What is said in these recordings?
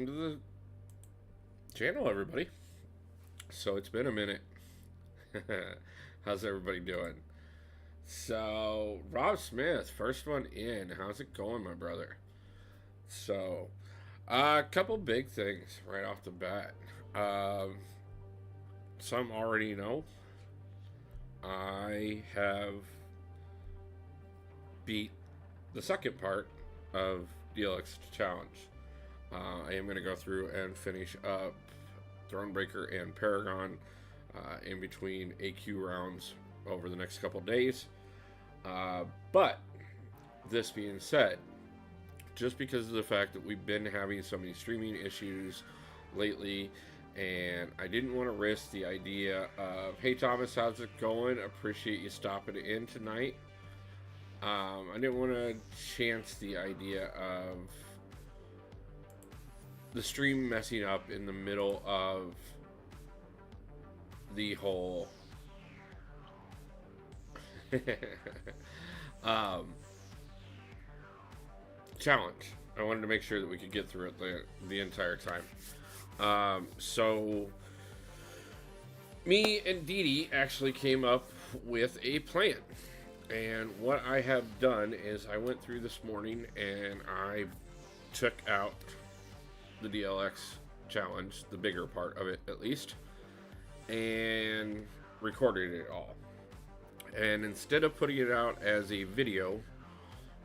welcome to the channel, everybody. So it's been a minute. How's everybody doing? So, Rob Smith, first one in. How's it going, my brother? So, a couple big things right off the bat. Some already know. I have beat the second part of DLX Challenge. I am going to go through and finish up Thronebreaker and Paragon in between AQ rounds over the next couple days. But this being said, just because of the fact that we've been having so many streaming issues lately, and I didn't want to risk the idea of, hey Thomas, how's it going? Appreciate you stopping in tonight. I didn't want to chance the idea of the stream messing up in the middle of the whole challenge. I wanted to make sure that we could get through it the entire time. So me and Dee Dee actually came up with a plan. And what I have done is I went through this morning and I took out the DLX challenge, the bigger part of it at least, and recorded it all. And instead of putting it out as a video,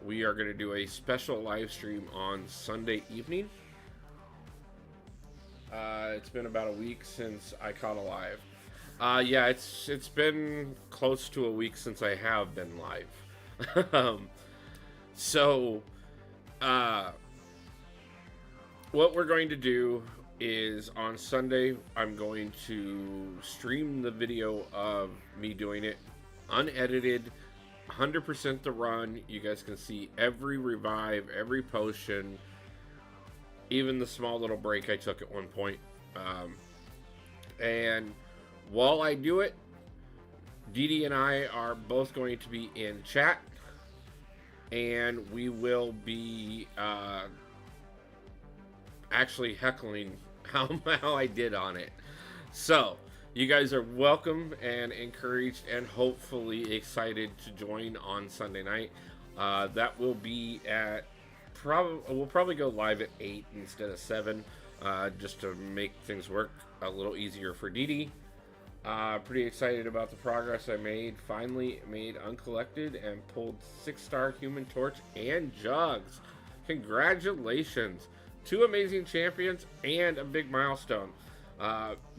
we are going to do a special live stream on Sunday evening. It's been about a week since I caught a live. Yeah, it's been close to a week since I have been live. So, what we're going to do is on Sunday, I'm going to stream the video of me doing it, unedited, 100% the run. You guys can see every revive, every potion, even the small little break I took at one point. And while I do it, Dee Dee and I are both going to be in chat, and we will be actually heckling how I did on it. So you guys are welcome and encouraged and hopefully excited to join on Sunday night. That will be at we'll probably go live at 8 instead of 7, just to make things work a little easier for Dee Dee. Pretty excited about the progress I made. Finally made Uncollected and pulled 6-star Human Torch and Jugs. Congratulations. 2 amazing champions and a big milestone.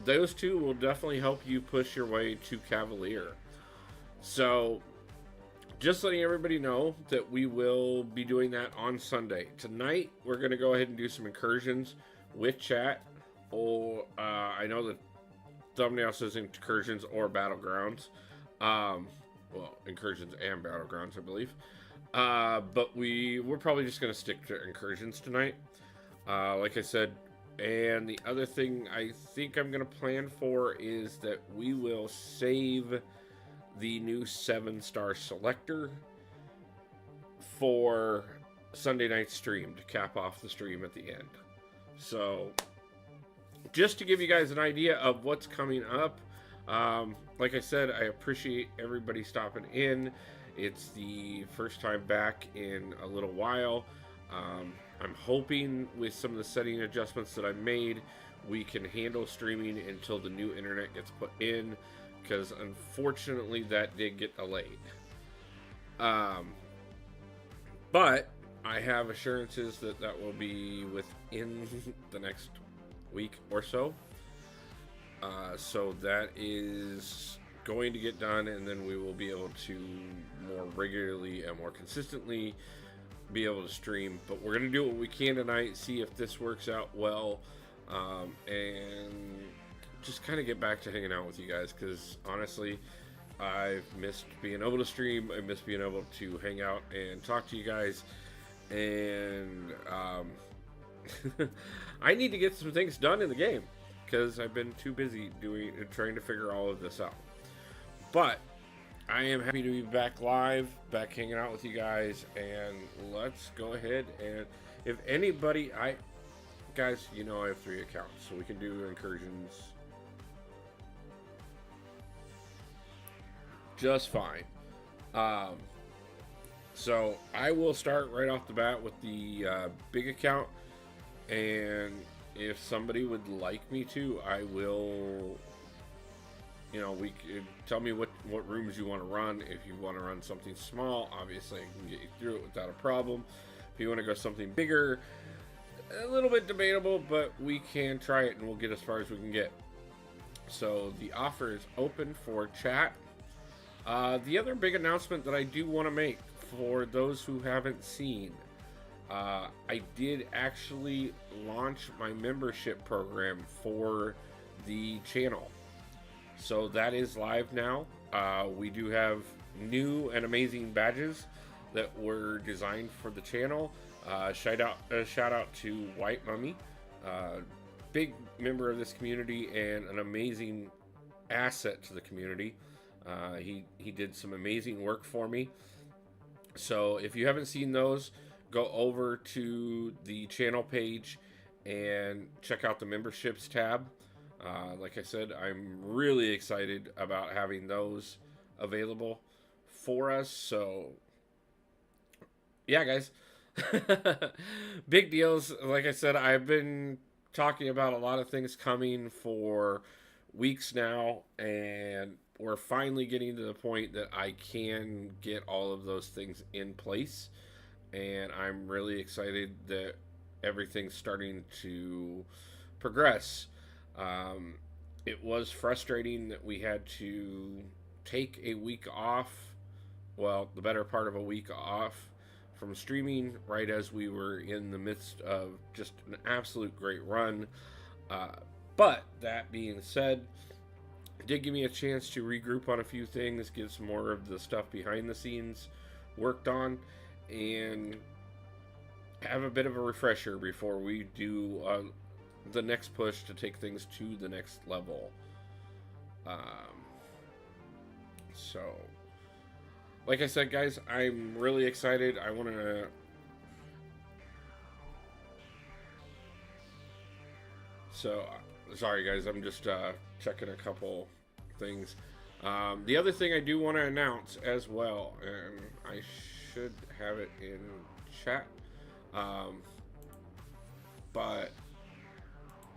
Those 2 will definitely help you push your way to Cavalier. So, just letting everybody know that we will be doing that on Sunday. Tonight, we're going to go ahead and do some incursions with chat. Or, I know the thumbnail says Incursions or Battlegrounds. Well, Incursions and Battlegrounds, I believe. But we're probably just going to stick to Incursions tonight. Like I said, and the other thing I think I'm going to plan for is that we will save the new 7-star selector for Sunday night stream to cap off the stream at the end. So, just to give you guys an idea of what's coming up, like I said, I appreciate everybody stopping in. It's the first time back in a little while. I'm hoping with some of the setting adjustments that I made, we can handle streaming until the new internet gets put in, because unfortunately that did get delayed. But I have assurances that that will be within the next week or so. So that is going to get done, and then we will be able to more regularly and more consistently be able to stream. But we're going to do what we can tonight, see if this works out well, and just kind of get back to hanging out with you guys, because honestly, I've missed being able to stream. I miss being able to hang out and talk to you guys, and I need to get some things done in the game because I've been too busy trying to figure all of this out. But I am happy to be back live, back hanging out with you guys, and let's go ahead and if anybody, guys, you know I have 3 accounts, so we can do Incursions just fine. So I will start right off the bat with the big account, and if somebody would like me to, I will. You know, we could tell me what rooms you want to run. If you want to run something small, obviously I can get you through it without a problem. If you want to go something bigger, a little bit debatable, but we can try it and we'll get as far as we can get. So the offer is open for chat. The other big announcement that I do want to make for those who haven't seen, I did actually launch my membership program for the channel. So that is live now. We do have new and amazing badges that were designed for the channel. Shout out to White Mummy, big member of this community and an amazing asset to the community. He did some amazing work for me. So if you haven't seen those, go over to the channel page and check out the memberships tab. Like I said, I'm really excited about having those available for us. So yeah, guys, big deals. Like I said, I've been talking about a lot of things coming for weeks now, and we're finally getting to the point that I can get all of those things in place, and I'm really excited that everything's starting to progress. It was frustrating that we had to take a week off, well, the better part of a week off from streaming right as we were in the midst of just an absolute great run. But that being said, it did give me a chance to regroup on a few things, get some more of the stuff behind the scenes worked on, and have a bit of a refresher before we do the next push to take things to the next level. So, like I said, guys, I'm really excited. I want to... So, sorry guys, I'm just checking a couple things. The other thing I do want to announce as well, and I should have it in chat, but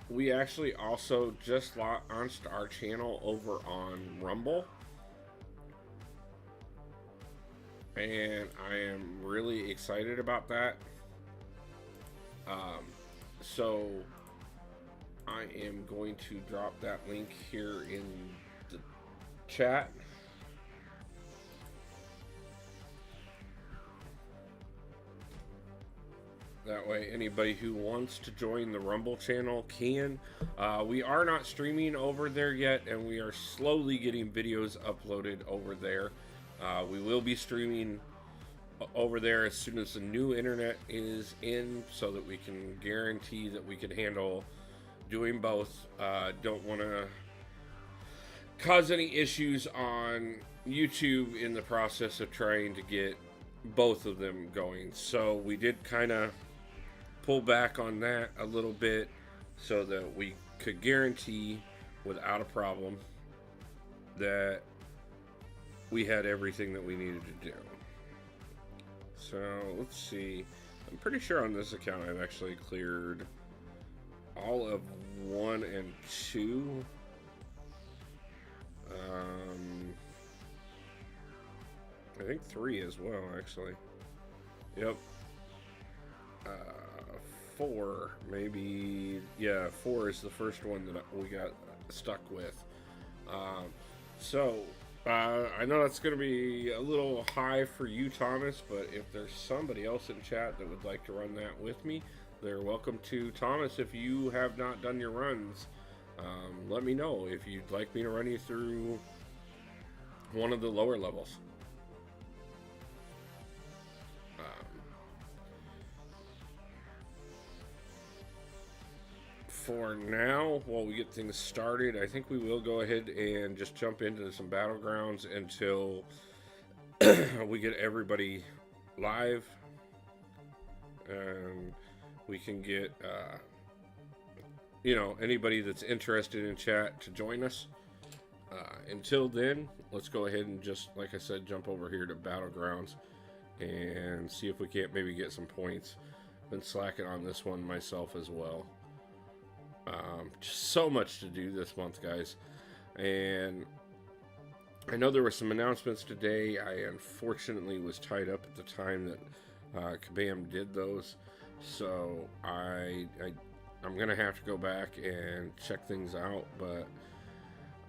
we actually also just launched our channel over on Rumble, and I am really excited about that. So I am going to drop that link here in the chat. That way anybody who wants to join the Rumble channel can. We are not streaming over there yet, and we are slowly getting videos uploaded over there. We will be streaming over there as soon as the new internet is in, so that we can guarantee that we can handle doing both. Don't want to cause any issues on YouTube in the process of trying to get both of them going. So we did kind of pull back on that a little bit so that we could guarantee without a problem that we had everything that we needed to do. So let's see, I'm pretty sure on this account I've actually cleared all of 1 and 2. I think 3 as well, actually. Yep. 4, maybe. Yeah, 4 is the first one that we got stuck with. I know that's going to be a little high for you, Thomas, but if there's somebody else in chat that would like to run that with me, they're welcome to. Thomas, if you have not done your runs, let me know if you'd like me to run you through one of the lower levels. For now, while we get things started, I think we will go ahead and just jump into some battlegrounds until we get everybody live, and we can get anybody that's interested in chat to join us. Until then, let's go ahead and just, like I said, jump over here to Battlegrounds and see if we can't maybe get some points. Been slacking on this one myself as well. Just so much to do this month, guys. And I know there were some announcements today. I unfortunately was tied up at the time that Kabam did those. So I'm going to have to go back and check things out. But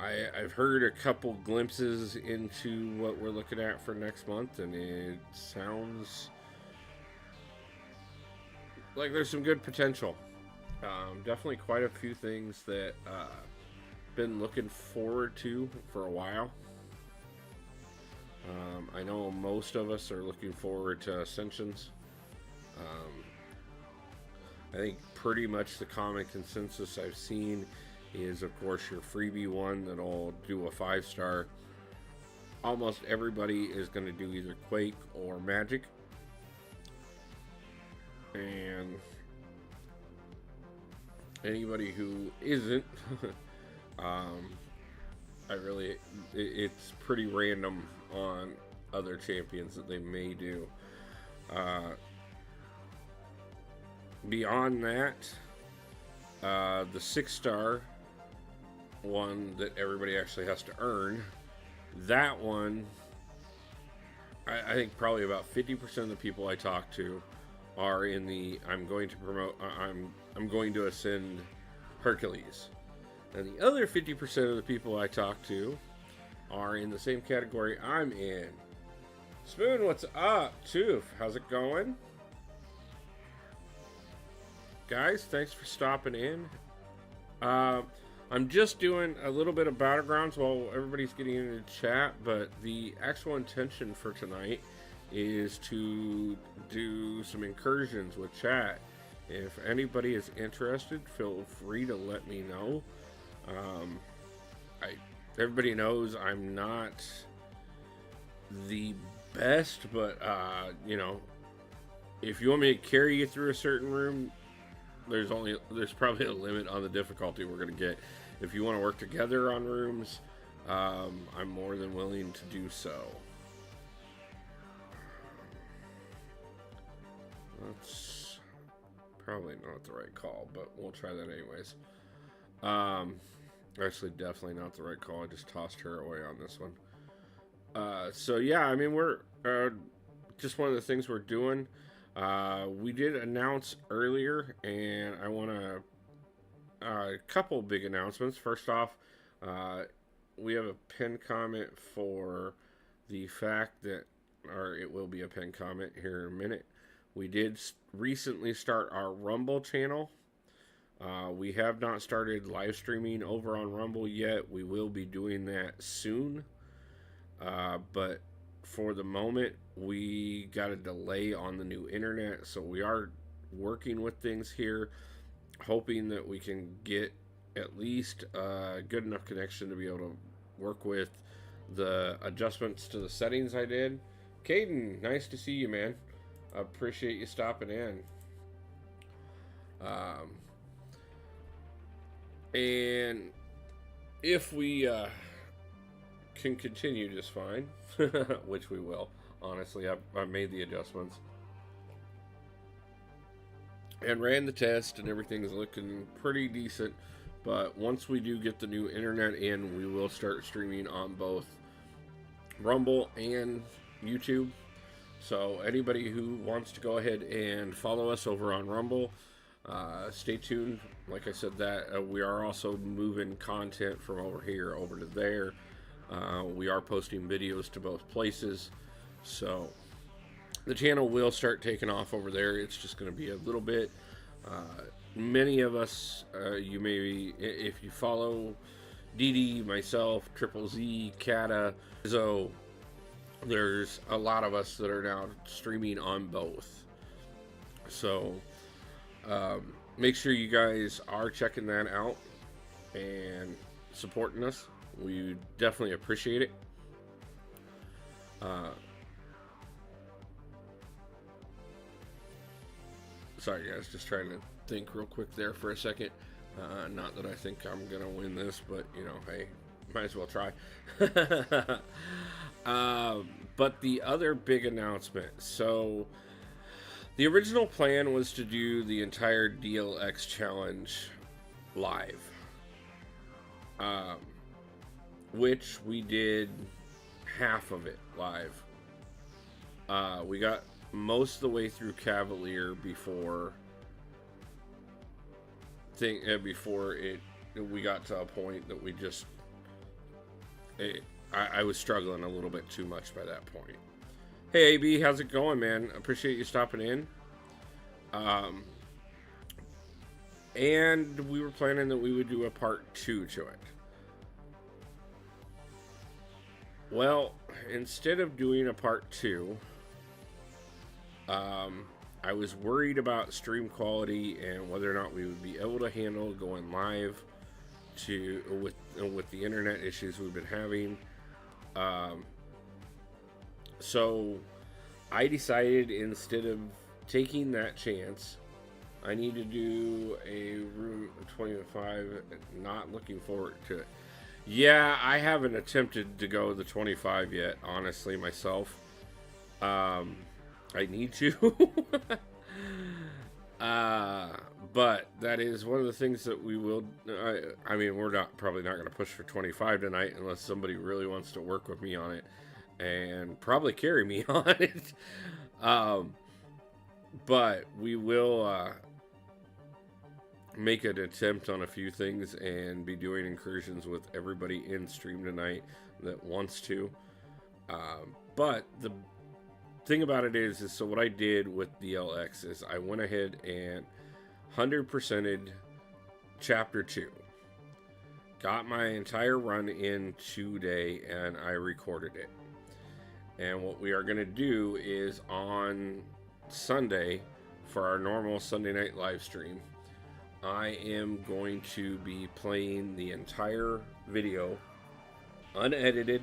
I've heard a couple glimpses into what we're looking at for next month, and it sounds like there's some good potential. Definitely quite a few things that been looking forward to for a while. I know most of us are looking forward to Ascensions. I think pretty much the common consensus I've seen is, of course, your freebie one that'll do a 5-star. Almost everybody is going to do either Quake or Magic. And anybody who isn't, it's pretty random on other champions that they may do. Beyond that, the 6-star one that everybody actually has to earn, that one, I think probably about 50% of the people I talk to are in the I'm going to ascend Hercules. And the other 50% of the people I talk to are in the same category I'm in. Spoon, what's up? Toof, how's it going? Guys, thanks for stopping in. I'm just doing a little bit of Battlegrounds while everybody's getting into chat, but the actual intention for tonight is to do some incursions with chat. If anybody is interested, feel free to let me know. Everybody knows I'm not the best, but if you want me to carry you through a certain room, there's probably a limit on the difficulty we're going to get. If you want to work together on rooms, I'm more than willing to do so. That's probably not the right call, but we'll try that anyways. Actually, definitely not the right call. I just tossed her away on this one. So yeah, I mean, we're just one of the things we're doing. We did announce earlier, and I want to a couple big announcements. First off, we have a pinned comment for the fact that, or it will be a pinned comment here in a minute. We did recently start our Rumble channel. We have not started live streaming over on Rumble yet. We will be doing that soon. But for the moment, we got a delay on the new internet, so we are working with things here, hoping that we can get at least a good enough connection to be able to work with the adjustments to the settings I did. Caden, nice to see you, man. I appreciate you stopping in. And if we can continue just fine, which we will, honestly, I've made the adjustments and ran the test, and everything's looking pretty decent. But once we do get the new internet in, we will start streaming on both Rumble and YouTube. So anybody who wants to go ahead and follow us over on Rumble, stay tuned. Like I said, that we are also moving content from over here over to there. We are posting videos to both places, so the channel will start taking off over there. It's just going to be a little bit. Many of us, you may, if you follow DD, myself, Triple Z, Kata, Zo, there's a lot of us that are now streaming on both. So make sure you guys are checking that out and supporting us. We definitely appreciate it. Sorry guys, just trying to think real quick there for a second. Not that I think I'm gonna win this, but you know, hey, might as well try. But the other big announcement. So the original plan was to do the entire DLX challenge live, um, which we did half of it live. We got most of the way through Cavalier before we got to a point that we just I was struggling a little bit too much by that point. Hey AB, how's it going, man? Appreciate you stopping in. And we were planning that we would do a part 2 to it. Well, instead of doing a part 2, I was worried about stream quality and whether or not we would be able to handle going live with the internet issues we've been having. So I decided, instead of taking that chance, I need to do a Route 25. Not looking forward to it. Yeah, I haven't attempted to go the 25 yet, honestly, myself. I need to. But that is one of the things that we will. I mean, we're probably not going to push for 25 tonight unless somebody really wants to work with me on it and probably carry me on it. But we will make an attempt on a few things and be doing incursions with everybody in stream tonight that wants to. But the thing about it is so what I did with DLX is I went ahead and 100%ed chapter 2. Got my entire run in today and I recorded it. And what we are going to do is on Sunday, for our normal Sunday night live stream, I am going to be playing the entire video unedited.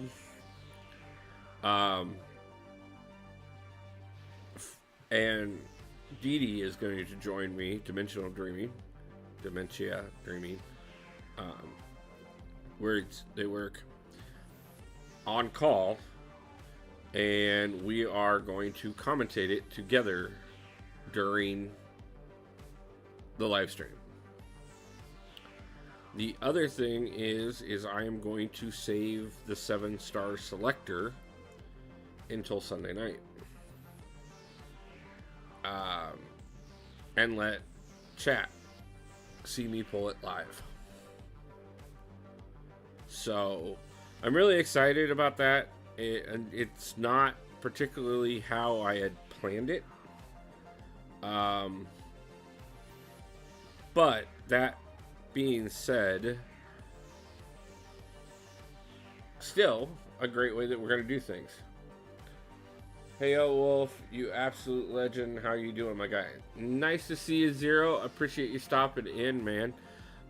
And Dee Dee is going to join me, Dementia Dreaming, where they work on call, and we are going to commentate it together during the live stream. The other thing is I am going to save the 7-star selector until Sunday night. And let chat see me pull it live. So I'm really excited about that. It's not particularly how I had planned it. But that being said, still a great way that we're going to do things. Hey, yo, Wolf, you absolute legend. How you doing, my guy? Nice to see you, Zero. Appreciate you stopping in, man.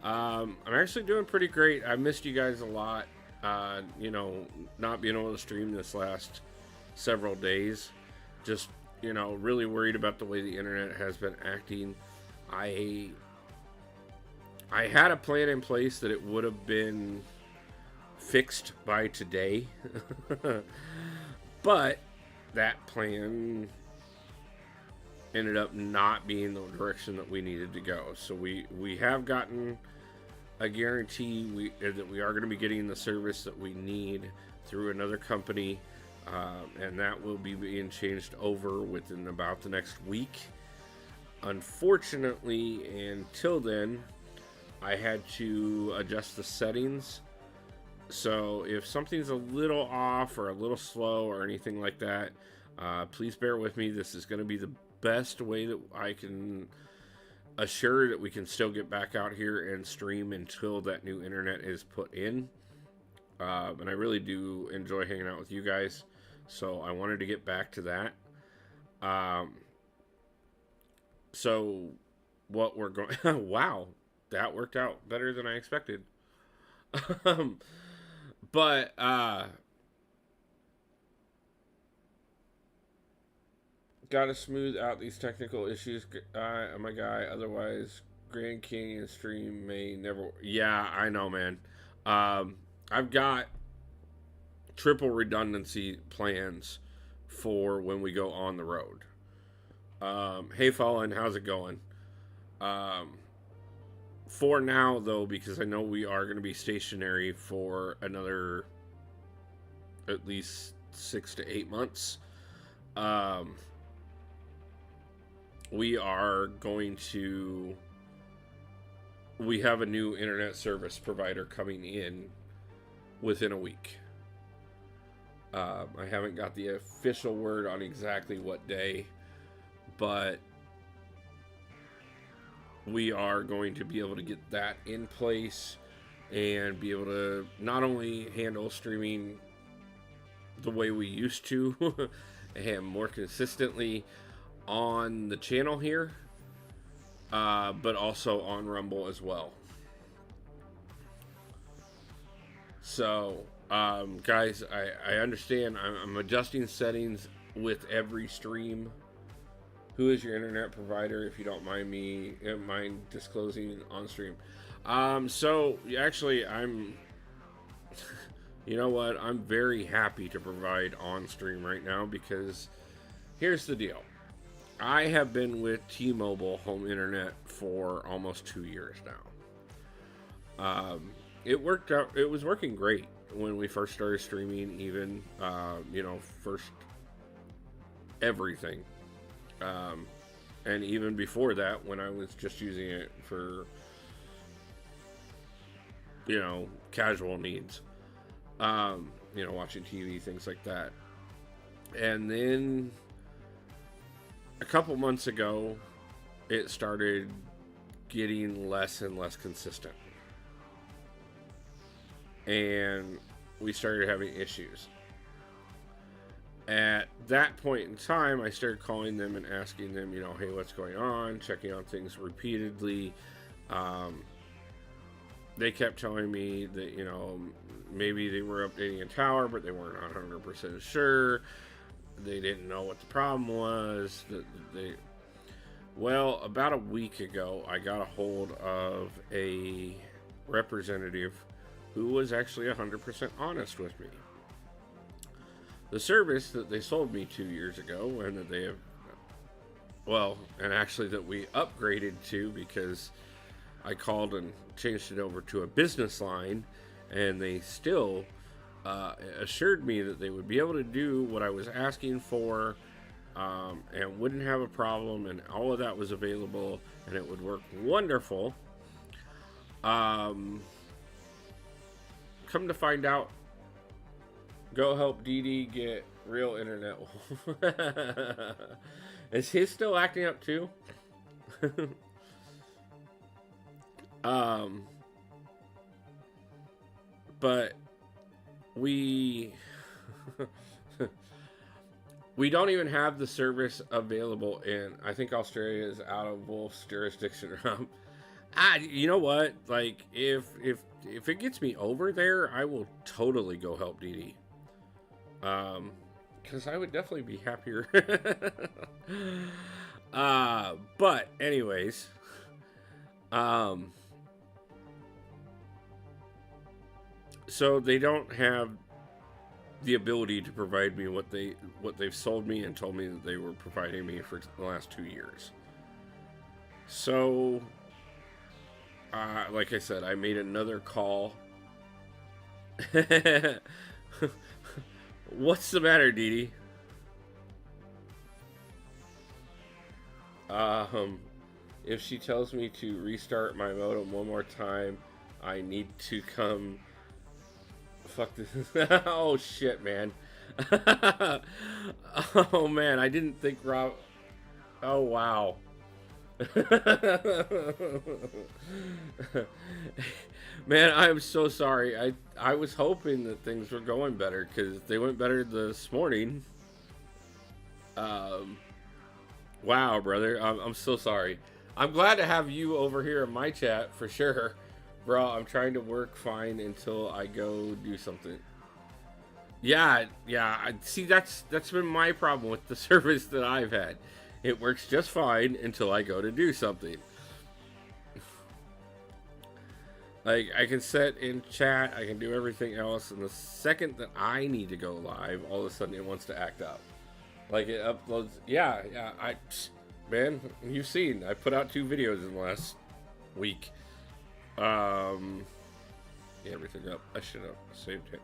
I'm actually doing pretty great. I missed you guys a lot. You know, not being able to stream this last several days. Just, you know, really worried about the way the internet has been acting. I had a plan in place that it would have been fixed by today. But that plan ended up not being the direction that we needed to go. So we have gotten a guarantee that we are going to be getting the service that we need through another company, and that will be being changed over within about the next week. Unfortunately, until then, I had to adjust the settings. So if something's a little off or a little slow or anything like that, please bear with me. This is going to be the best way that I can assure that we can still get back out here and stream until that new internet is put in. And I really do enjoy hanging out with you guys, so I wanted to get back to that. So what we're going wow, that worked out better than I expected. But gotta smooth out these technical issues, my guy. Otherwise, Grand Canyon stream may never. Yeah, I know, man. I've got triple redundancy plans for when we go on the road. Hey, Fallen, how's it going? For now, though, because I know we are going to be stationary for another at least 6 to 8 months. We are going to. We have a new internet service provider coming in within a week. I haven't got the official word on exactly what day, but we are going to be able to get that in place and be able to not only handle streaming the way we used to and more consistently on the channel here, but also on Rumble as well. So, guys, I understand I'm adjusting settings with every stream. Who is your internet provider, if you don't mind disclosing on stream? So actually, you know what? I'm very happy to provide on stream right now, because here's the deal. I have been with T-Mobile home internet for almost 2 years now. It worked out. It was working great when we first started streaming, even, first everything. And even before that, when I was just using it for, casual needs, watching TV, things like that. And then a couple months ago, it started getting less and less consistent. And we started having issues. At that point in time, I started calling them and asking them, hey, what's going on? Checking on things repeatedly. They kept telling me that, maybe they were updating a tower, but they weren't 100% sure. They didn't know what the problem was. Well, about a week ago, I got a hold of a representative who was actually 100% honest with me. The service that they sold me 2 years ago, and that they have, and actually that we upgraded to, because I called and changed it over to a business line, and they still assured me that they would be able to do what I was asking for, and wouldn't have a problem, and all of that was available, and it would work wonderful. Come to find out, go help DD get real internet. Is his still acting up too? But we don't even have the service available in, I think Australia is out of Wolf's jurisdiction. You know what? Like, if it gets me over there, I will totally go help DD. Because I would definitely be happier. But anyways, so they don't have the ability to provide me what they've sold me and told me that they were providing me for the last 2 years. So, like I said, I made another call. What's the matter, Dee Dee? If she tells me to restart my modem one more time, I need to come. Fuck this. Oh shit, man. Oh man, I didn't think Rob. Oh wow. Man, I'm so sorry. I was hoping that things were going better, because they went better this morning. Wow, brother. I'm so sorry. I'm glad to have you over here in my chat for sure. Bro, I'm trying to work fine until I go do something. Yeah. See, that's been my problem with the service that I've had. It works just fine until I go to do something. Like, I can set in chat, I can do everything else, and the second that I need to go live, all of a sudden it wants to act up. Like, it uploads. Yeah, man, you've seen. I put out 2 videos in the last week. Yeah, everything up. I should have saved it.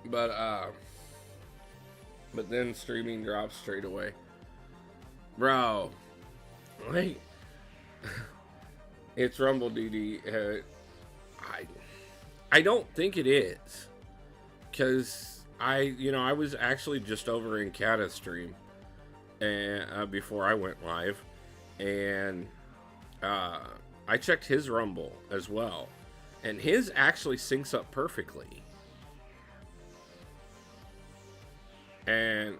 But then streaming drops straight away. Bro, like, it's Rumble DD. I don't think it is, because I was actually just over in Kata's stream, and before I went live, and I checked his Rumble as well, and his actually syncs up perfectly. And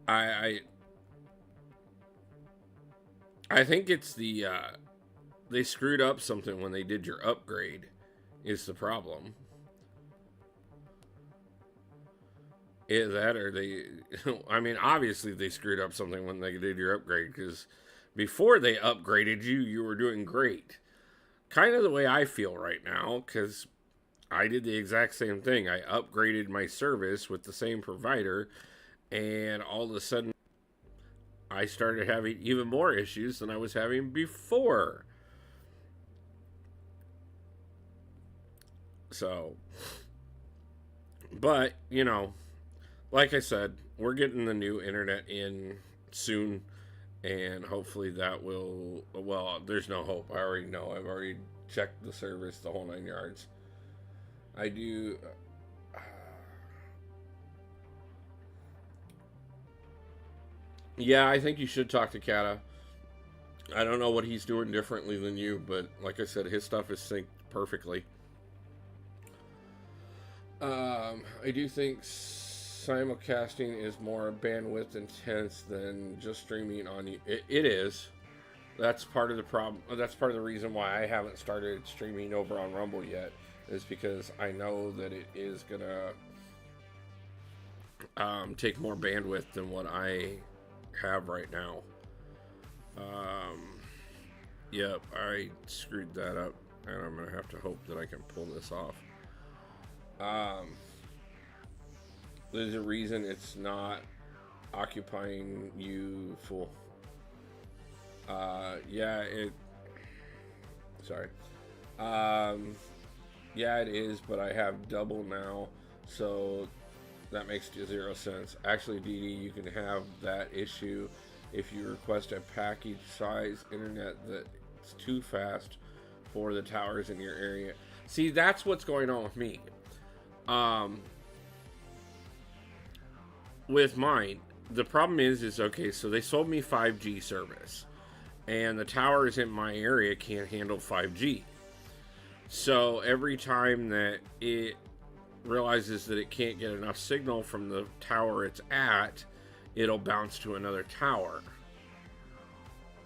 I think it's they screwed up something when they did your upgrade is the problem. Is that, or they I mean, obviously they screwed up something when they did your upgrade, because before they upgraded you were doing great. Kind of the way I feel right now, because I did the exact same thing. I upgraded my service with the same provider, and all of a sudden I started having even more issues than I was having before. So, but, like I said, we're getting the new internet in soon, and hopefully that will, well, there's no hope. I already know. I've already checked the service, the whole 9 yards. I do. Yeah, I think you should talk to Kata. I don't know what he's doing differently than you, but like I said, his stuff is synced perfectly. I do think simulcasting is more bandwidth intense than just streaming on you. It is. That's part of the problem. That's part of the reason why I haven't started streaming over on Rumble yet, is because I know that it is gonna take more bandwidth than what I have right now. Yep, I screwed that up, and I'm gonna have to hope that I can pull this off. There's a reason it's not occupying you full. Sorry. Yeah, it is, but I have double now, so that makes 0 sense. Actually, DD, you can have that issue if you request a package size internet that's too fast for the towers in your area. See, that's what's going on with me. With mine, the problem is okay, so they sold me 5G service, and the towers in my area can't handle 5G. So every time that it realizes that it can't get enough signal from the tower it's at, it'll bounce to another tower.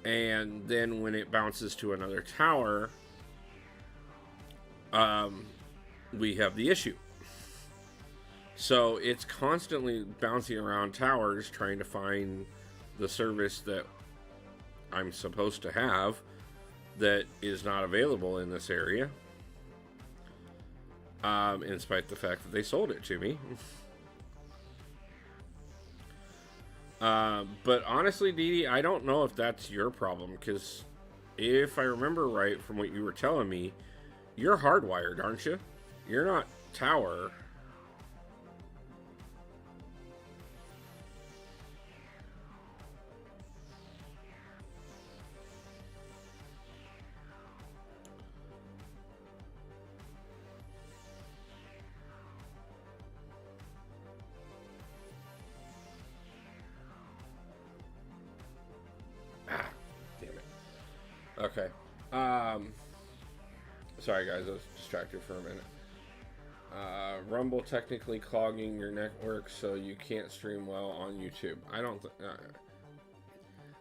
And then when it bounces to another tower, we have the issue. So it's constantly bouncing around towers trying to find the service that I'm supposed to have that is not available in this area, in spite of the fact that they sold it to me. But honestly, Dee Dee, I don't know if that's your problem, because if I remember right from what you were telling me, you're hardwired, aren't you? You're not tower. Okay. Sorry guys, I was distracted for a minute. Rumble technically clogging your network so you can't stream well on YouTube. I don't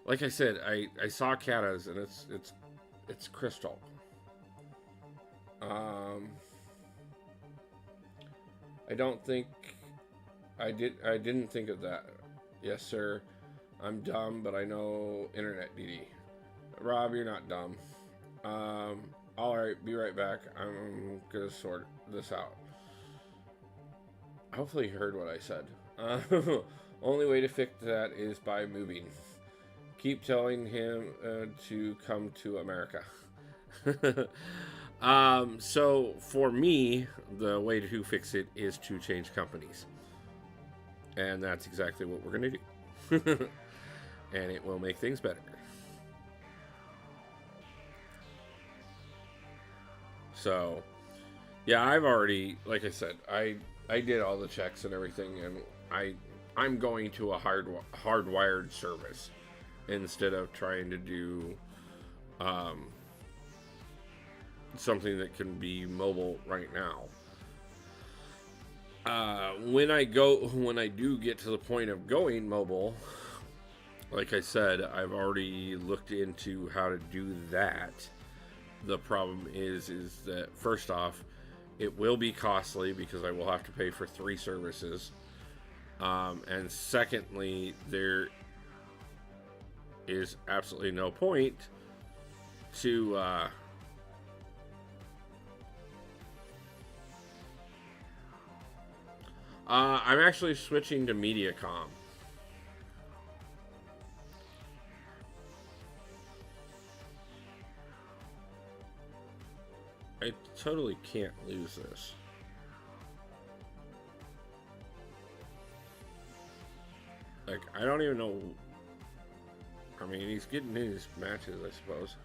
like I said, I saw Kata's and it's crystal. I don't think I didn't think of that. Yes, sir. I'm dumb, but I know internet, DD. Rob, you're not dumb. Alright, be right back. I'm gonna sort this out. Hopefully you heard what I said. Only way to fix that is by moving. Keep telling him to come to America. So for me, the way to fix it is to change companies. And that's exactly what we're going to do. And it will make things better. So, yeah, I've already, like I said, I did all the checks and everything, and I'm going to a hardwired service instead of trying to do something that can be mobile right now. When I do get to the point of going mobile, like I said, I've already looked into how to do that. The problem is that first off, it will be costly because I will have to pay for 3 services. And secondly, there is absolutely no point to I'm actually switching to MediaCom. I totally can't lose this. Like, I don't even know. I mean, he's getting his matches, I suppose.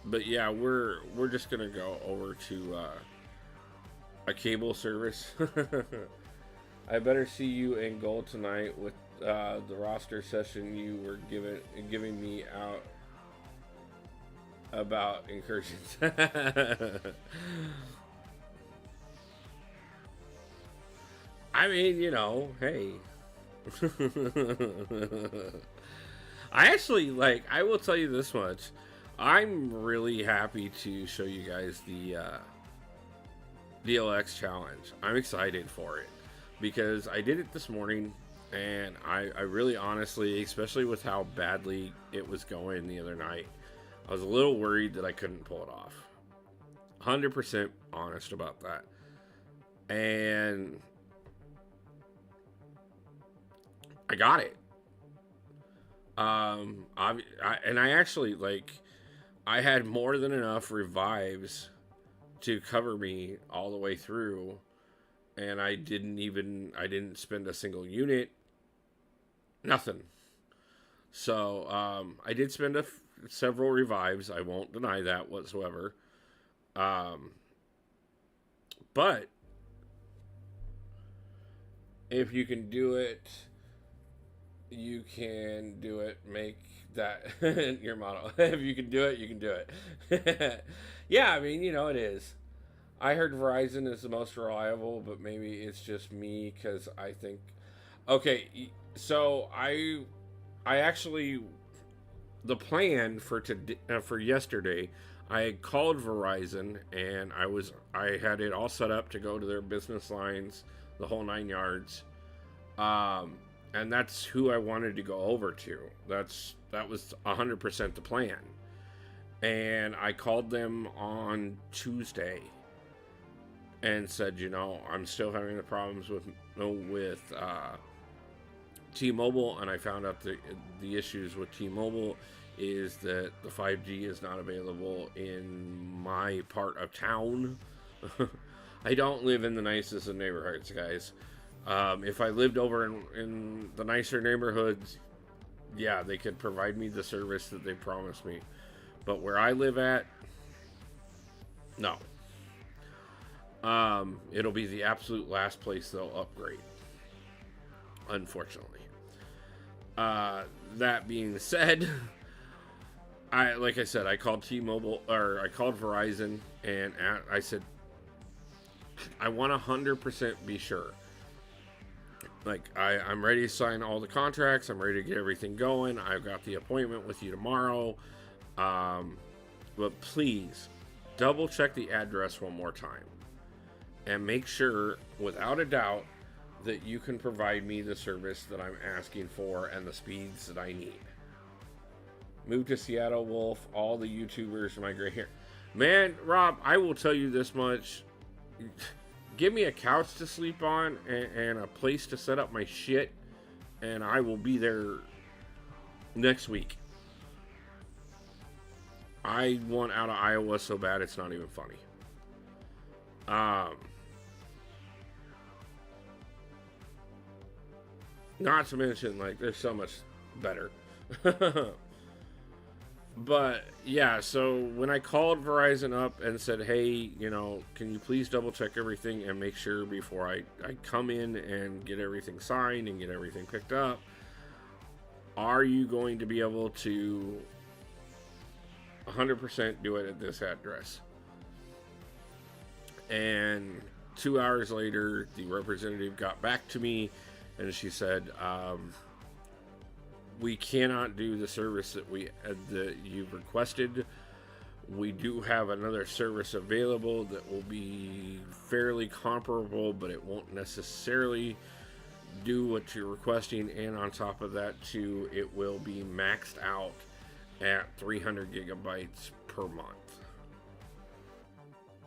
But yeah, we're just gonna go over to a cable service. I better see you in gold tonight with the roster session you were giving me out about Incursions. I mean, you know, hey. I actually, like, I will tell you this much. I'm really happy to show you guys the DLX challenge. I'm excited for it because I did it this morning, and I really honestly, especially with how badly it was going the other night, I was a little worried that I couldn't pull it off. 100% honest about that. And I got it. And I actually, like, I had more than enough revives to cover me all the way through, and I didn't spend a single unit, nothing. So I did spend several revives. I won't deny that whatsoever. But if you can do it, you can do it. Make that your motto. If you can do it, you can do it. Yeah, I mean, you know, it is. I heard Verizon is the most reliable, but maybe it's just me because I think. Okay, so I actually, the plan for yesterday, I had called Verizon and I had it all set up to go to their business lines, the whole 9 yards. And that's who I wanted to go over to. That was 100% the plan. And I called them on Tuesday and said, you know, I'm still having the problems with T-Mobile, and I found out the issues with T-Mobile is that the 5G is not available in my part of town. I don't live in the nicest of neighborhoods, guys. If I lived over in the nicer neighborhoods, yeah, they could provide me the service that they promised me. But where I live at, no. It'll be the absolute last place they'll upgrade, unfortunately. That being said, like I said, I called T-Mobile, or I called Verizon, and I said, I want 100% be sure. Like, I'm ready to sign all the contracts. I'm ready to get everything going. I've got the appointment with you tomorrow. But please, double check the address one more time. And make sure, without a doubt, that you can provide me the service that I'm asking for and the speeds that I need. Move to Seattle, Wolf. All the YouTubers migrate here. Man, Rob, I will tell you this much. Give me a couch to sleep on and a place to set up my shit, and I will be there next week. I want out of Iowa so bad it's not even funny. Not to mention, like, there's so much better. But yeah, so when I called Verizon up and said, hey, you know, can you please double check everything and make sure before I come in and get everything signed and get everything picked up, are you going to be able to 100% do it at this address? And 2 hours later, the representative got back to me and she said, we cannot do the service that you've requested. We do have another service available that will be fairly comparable, but it won't necessarily do what you're requesting. And on top of that, too, it will be maxed out at 300 gigabytes per month.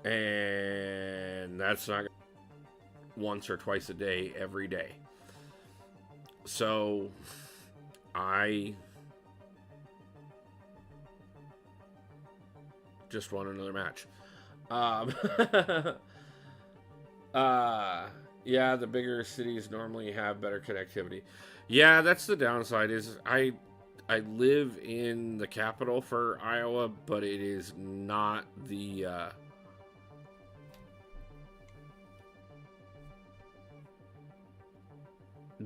And that's not once or twice a day, every day. So I just won another match. Yeah, the bigger cities normally have better connectivity. Yeah, that's the downside. Is I live in the capital for Iowa, but it is not the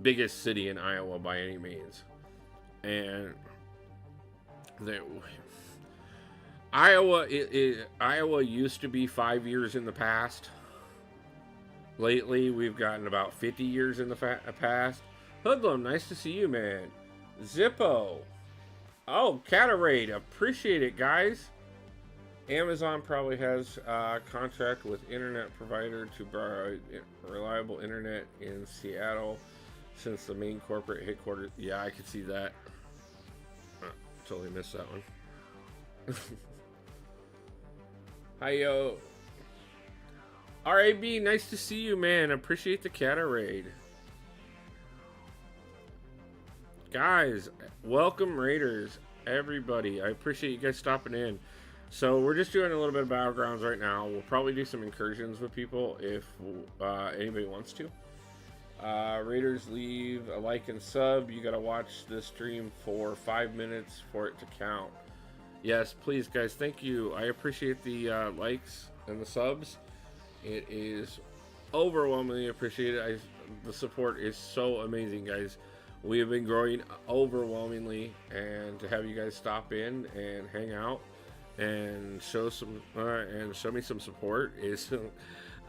biggest city in Iowa by any means. And Iowa used to be 5 years in the past. Lately, we've gotten about 50 years in the past. Hoodlum, nice to see you, man. Zippo. Oh, Catarade. Appreciate it, guys. Amazon probably has a contract with internet provider to provide reliable internet in Seattle since the main corporate headquarters. Yeah, I could see that. Totally missed that one. Hi, yo. RAB, nice to see you, man. Appreciate the Catarade. Guys, welcome Raiders, everybody. I appreciate you guys stopping in. So we're just doing a little bit of Battlegrounds right now. We'll probably do some incursions with people if anybody wants to. Raiders, leave a like and sub. You gotta watch this stream for 5 minutes for it to count. Yes, please, guys. Thank you. I appreciate the likes and the subs. It is overwhelmingly appreciated. The support is so amazing, guys. We have been growing overwhelmingly, and to have you guys stop in and hang out and show me some support is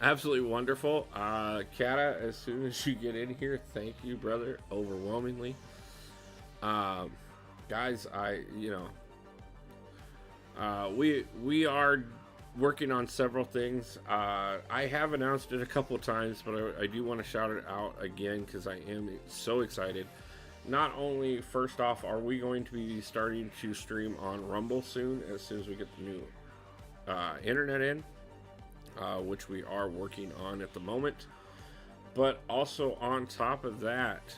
absolutely wonderful. Kata, as soon as you get in here, thank you, brother, overwhelmingly. Guys, we are working on several things. I have announced it a couple of times, but I do want to shout it out again because I am so excited. Not only, first off, are we going to be starting to stream on Rumble soon as we get the new internet in, which we are working on at the moment, but also on top of that,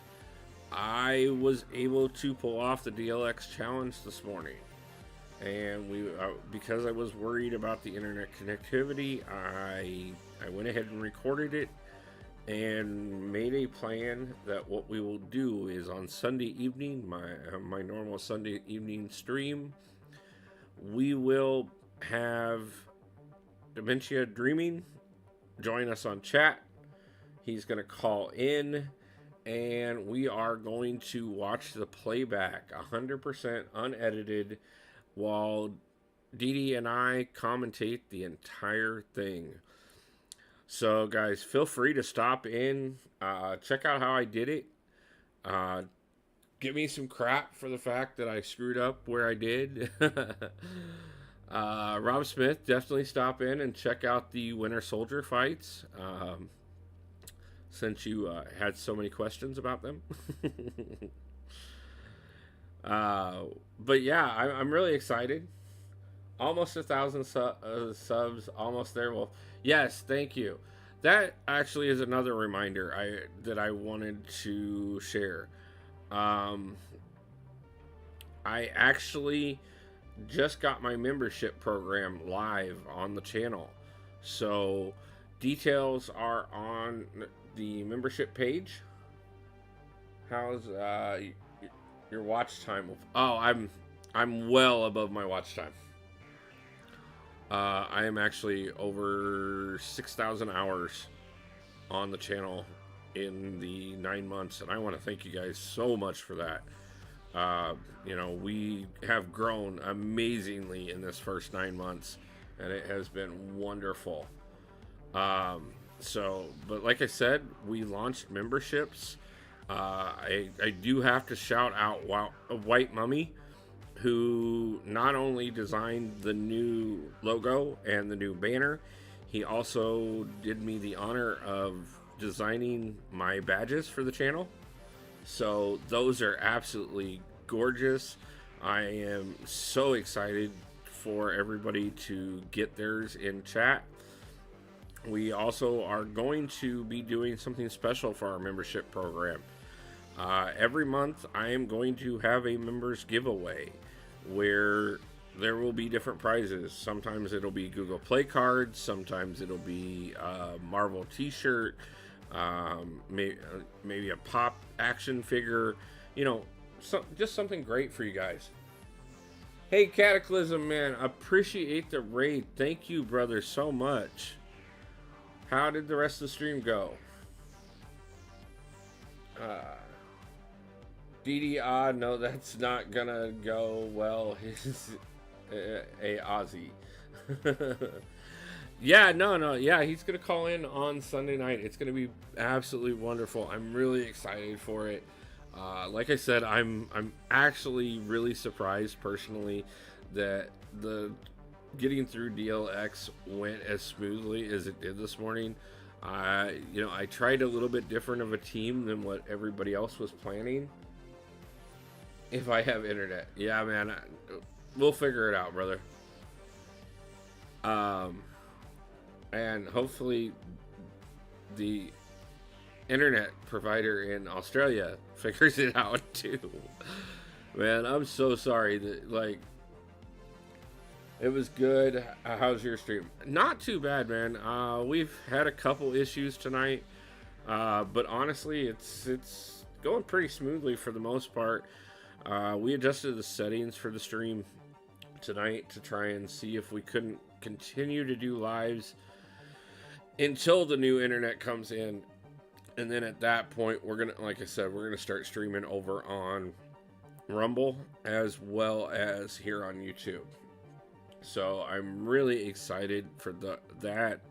I was able to pull off the DLX challenge this morning. And because I was worried about the internet connectivity, I went ahead and recorded it and made a plan that what we will do is on Sunday evening, my normal Sunday evening stream, we will have Dementia Dreaming join us on chat. He's going to call in, and we are going to watch the playback 100% unedited while Dee and I commentate the entire thing. So, guys, feel free to stop in, check out how I did it. Give me some crap for the fact that I screwed up where I did. Rob Smith, definitely stop in and check out the Winter Soldier fights. since you had so many questions about them. But yeah, I'm really excited. Almost 1,000 subs, almost there. Well, yes, thank you. That actually is another reminder that I wanted to share. Um, I actually just got my membership program live on the channel. So details are on the membership page. How's your watch time? Oh, I'm well above my watch time. I am actually over 6,000 hours on the channel in the 9 months, and I want to thank you guys so much for that. We have grown amazingly in this first 9 months, and it has been wonderful. But like I said, we launched memberships. I do have to shout out White Mummy, who not only designed the new logo and the new banner, he also did me the honor of designing my badges for the channel. So those are absolutely gorgeous. I am so excited for everybody to get theirs in chat. We also are going to be doing something special for our membership program. Every month I am going to have a members giveaway where there will be different prizes. Sometimes it'll be Google Play cards, sometimes it'll be a Marvel t-shirt, maybe a pop action figure, just something great for you guys. Hey Cataclysm, man, appreciate the raid. Thank you, brother, so much. How did the rest of the stream go? DDA, no, that's not gonna go well. He's a Aussie. Yeah, he's gonna call in on Sunday night. It's gonna be absolutely wonderful. I'm really excited for it. Like I said, I'm actually really surprised personally that the getting through DLX went as smoothly as it did this morning. I tried a little bit different of a team than what everybody else was planning. If I have internet. Yeah, man. We'll figure it out, brother. And hopefully the internet provider in Australia figures it out too. Man, I'm so sorry that, it was good. How's your stream? Not too bad, man. We've had a couple issues tonight. But honestly, it's going pretty smoothly for the most part. We adjusted the settings for the stream tonight to try and see if we couldn't continue to do lives until the new internet comes in. And then at that point, we're gonna start streaming over on Rumble as well as here on YouTube. So I'm really excited for that.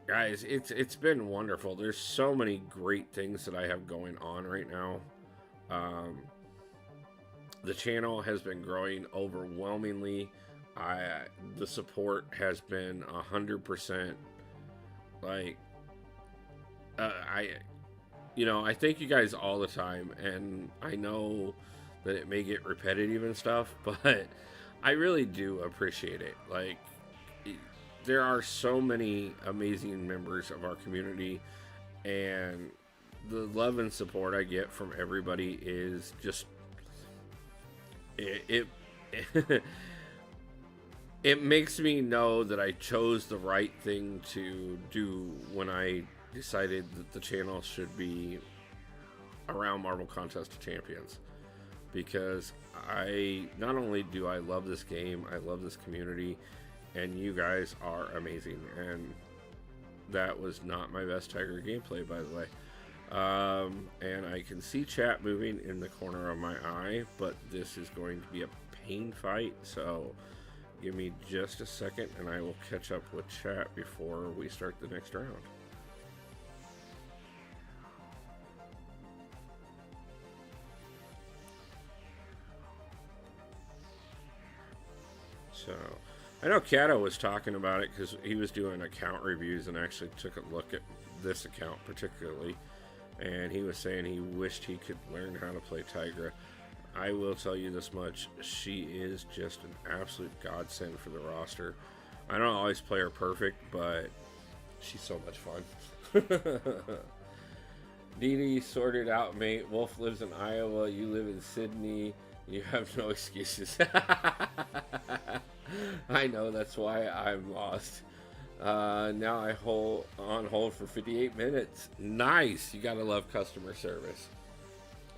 Guys, it's been wonderful. There's so many great things that I have going on right now. The channel has been growing overwhelmingly. The support has been 100%. I thank you guys all the time, and I know that it may get repetitive and stuff, but I really do appreciate it. There are so many amazing members of our community, and the love and support I get from everybody is just it makes me know that I chose the right thing to do when I decided that the channel should be around Marvel Contest of Champions, because not only do I love this game, I love this community, and you guys are amazing. And that was not my best Tiger gameplay, by the way. And I can see chat moving in the corner of my eye, but this is going to be a pain fight, so give me just a second and I will catch up with chat before we start the next round. So I know Kato was talking about it because he was doing account reviews and actually took a look at this account particularly, and he was saying he wished he could learn how to play Tigra. I will tell you this much, she is just an absolute godsend for the roster. I don't always play her perfect, but she's so much fun. Dee Dee, sorted out, mate. Wolf lives in Iowa. You live in Sydney. You have no excuses. I know, that's why I'm lost. Now I on hold for 58 minutes. Nice. You gotta love customer service.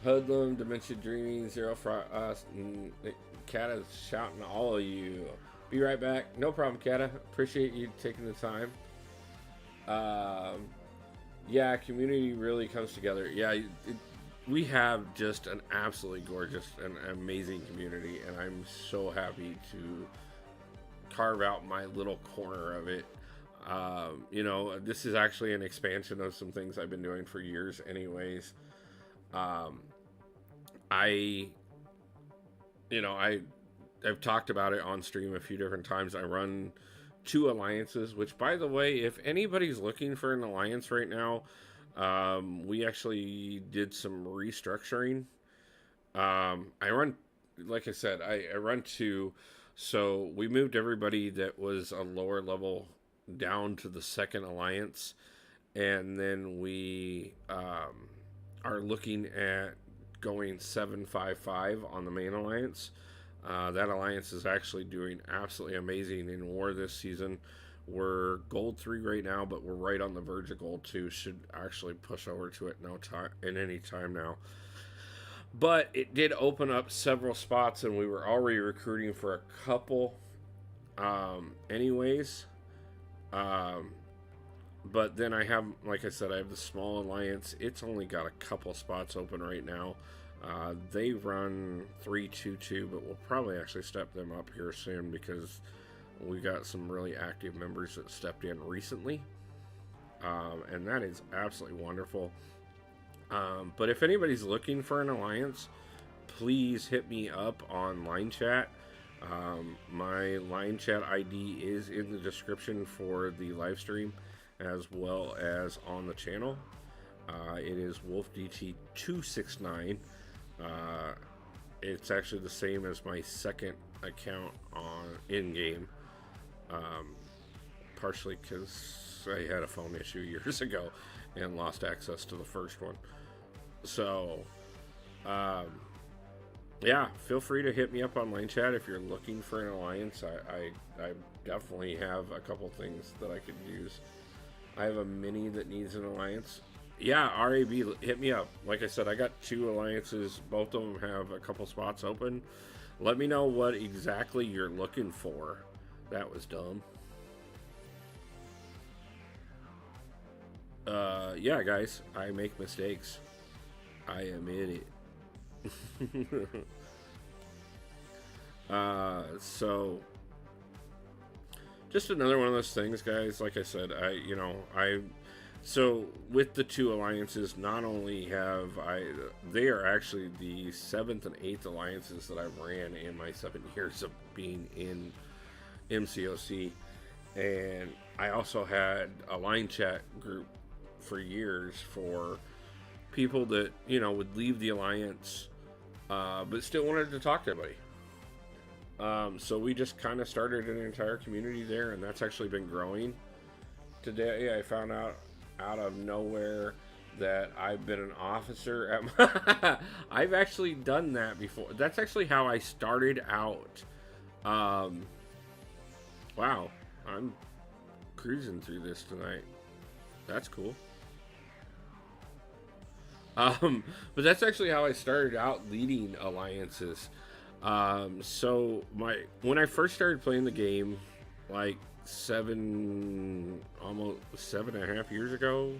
Hoodlum, Dementia Dreaming, Zero Frost, Kata's shouting all of you. Be right back. No problem, Kata. Appreciate you taking the time. Yeah, community really comes together. Yeah, we have just an absolutely gorgeous and amazing community, and I'm so happy to carve out my little corner of it. You know, this is actually an expansion of some things I've been doing for years anyways. I've talked about it on stream a few different times. I run 2 alliances, which, by the way, if anybody's looking for an alliance right now, we actually did some restructuring. I run, like I said, I run 2. So we moved everybody that was a lower level down to the 2nd alliance, and then we are looking at going 755 on the main alliance. That alliance is actually doing absolutely amazing in war this season. We're gold 3 right now, but we're right on the verge of gold 2. Should actually push over to it in any time now. But it did open up several spots, and we were already recruiting for a couple anyways. But then I have, like I said, I have the small alliance. It's only got a couple spots open right now. They run 322, but we'll probably actually step them up here soon because we got some really active members that stepped in recently. And that is absolutely wonderful. But if anybody's looking for an alliance, please hit me up on line chat. My line chat ID is in the description for the live stream as well as on the channel. It is WolfDT269. It's actually the same as my 2nd account on in-game, partially because I had a phone issue years ago and lost access to the first one. So, yeah, feel free to hit me up on line chat if you're looking for an alliance. I definitely have a couple things that I could use. I have a mini that needs an alliance. Yeah, RAB, hit me up. Like I said, I got 2 alliances. Both of them have a couple spots open. Let me know what exactly you're looking for. That was dumb. Yeah, guys, I make mistakes. I admit it. So just another one of those things, guys. Like I said, so with the 2 alliances, not only they are actually the 7th and 8th alliances that I've ran in my 7 years of being in MCOC. And I also had a line chat group for years for people that, would leave the alliance, but still wanted to talk to everybody. So we just kind of started an entire community there, and that's actually been growing. Today I found out of nowhere that I've been an officer at I've actually done that before. That's actually how I started out. Wow, I'm cruising through this tonight. That's cool. But that's actually how I started out leading alliances. So when I first started playing the game, like almost 7.5 years ago,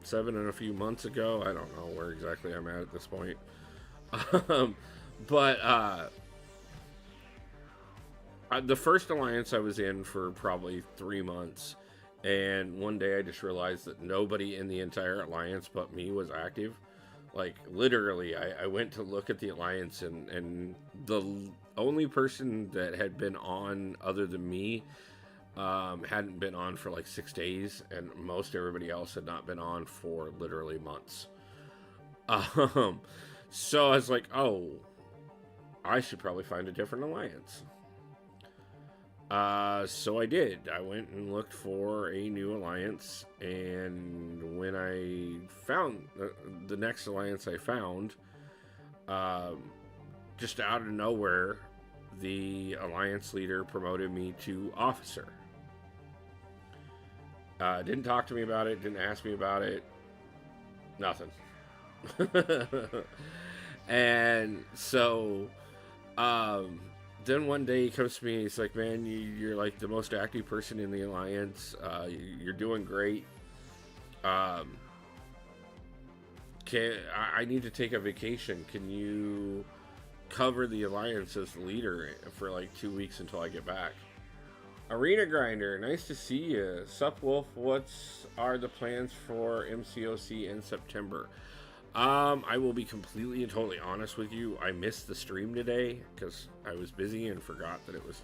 7 and a few months ago, I don't know where exactly I'm at this point. But the first alliance I was in for probably 3 months, and one day I just realized that nobody in the entire alliance but me was active. Like, literally, I went to look at the alliance, and the only person that had been on other than me hadn't been on for like 6 days, and most everybody else had not been on for literally months. So I was like, oh, I should probably find a different alliance. So I did. I went and looked for a new alliance, and when I found the next alliance I found, just out of nowhere, the alliance leader promoted me to officer. Didn't talk to me about it, didn't ask me about it, nothing. And so, then one day he comes to me and he's like, man, you're like the most active person in the alliance. You're doing great. I need to take a vacation. Can you cover the alliance as leader for like 2 weeks until I get back? Arena Grinder, nice to see you. Sup, Wolf? What's are the plans for MCOC in September? I will be completely and totally honest with you. I missed the stream today because I was busy and forgot that it was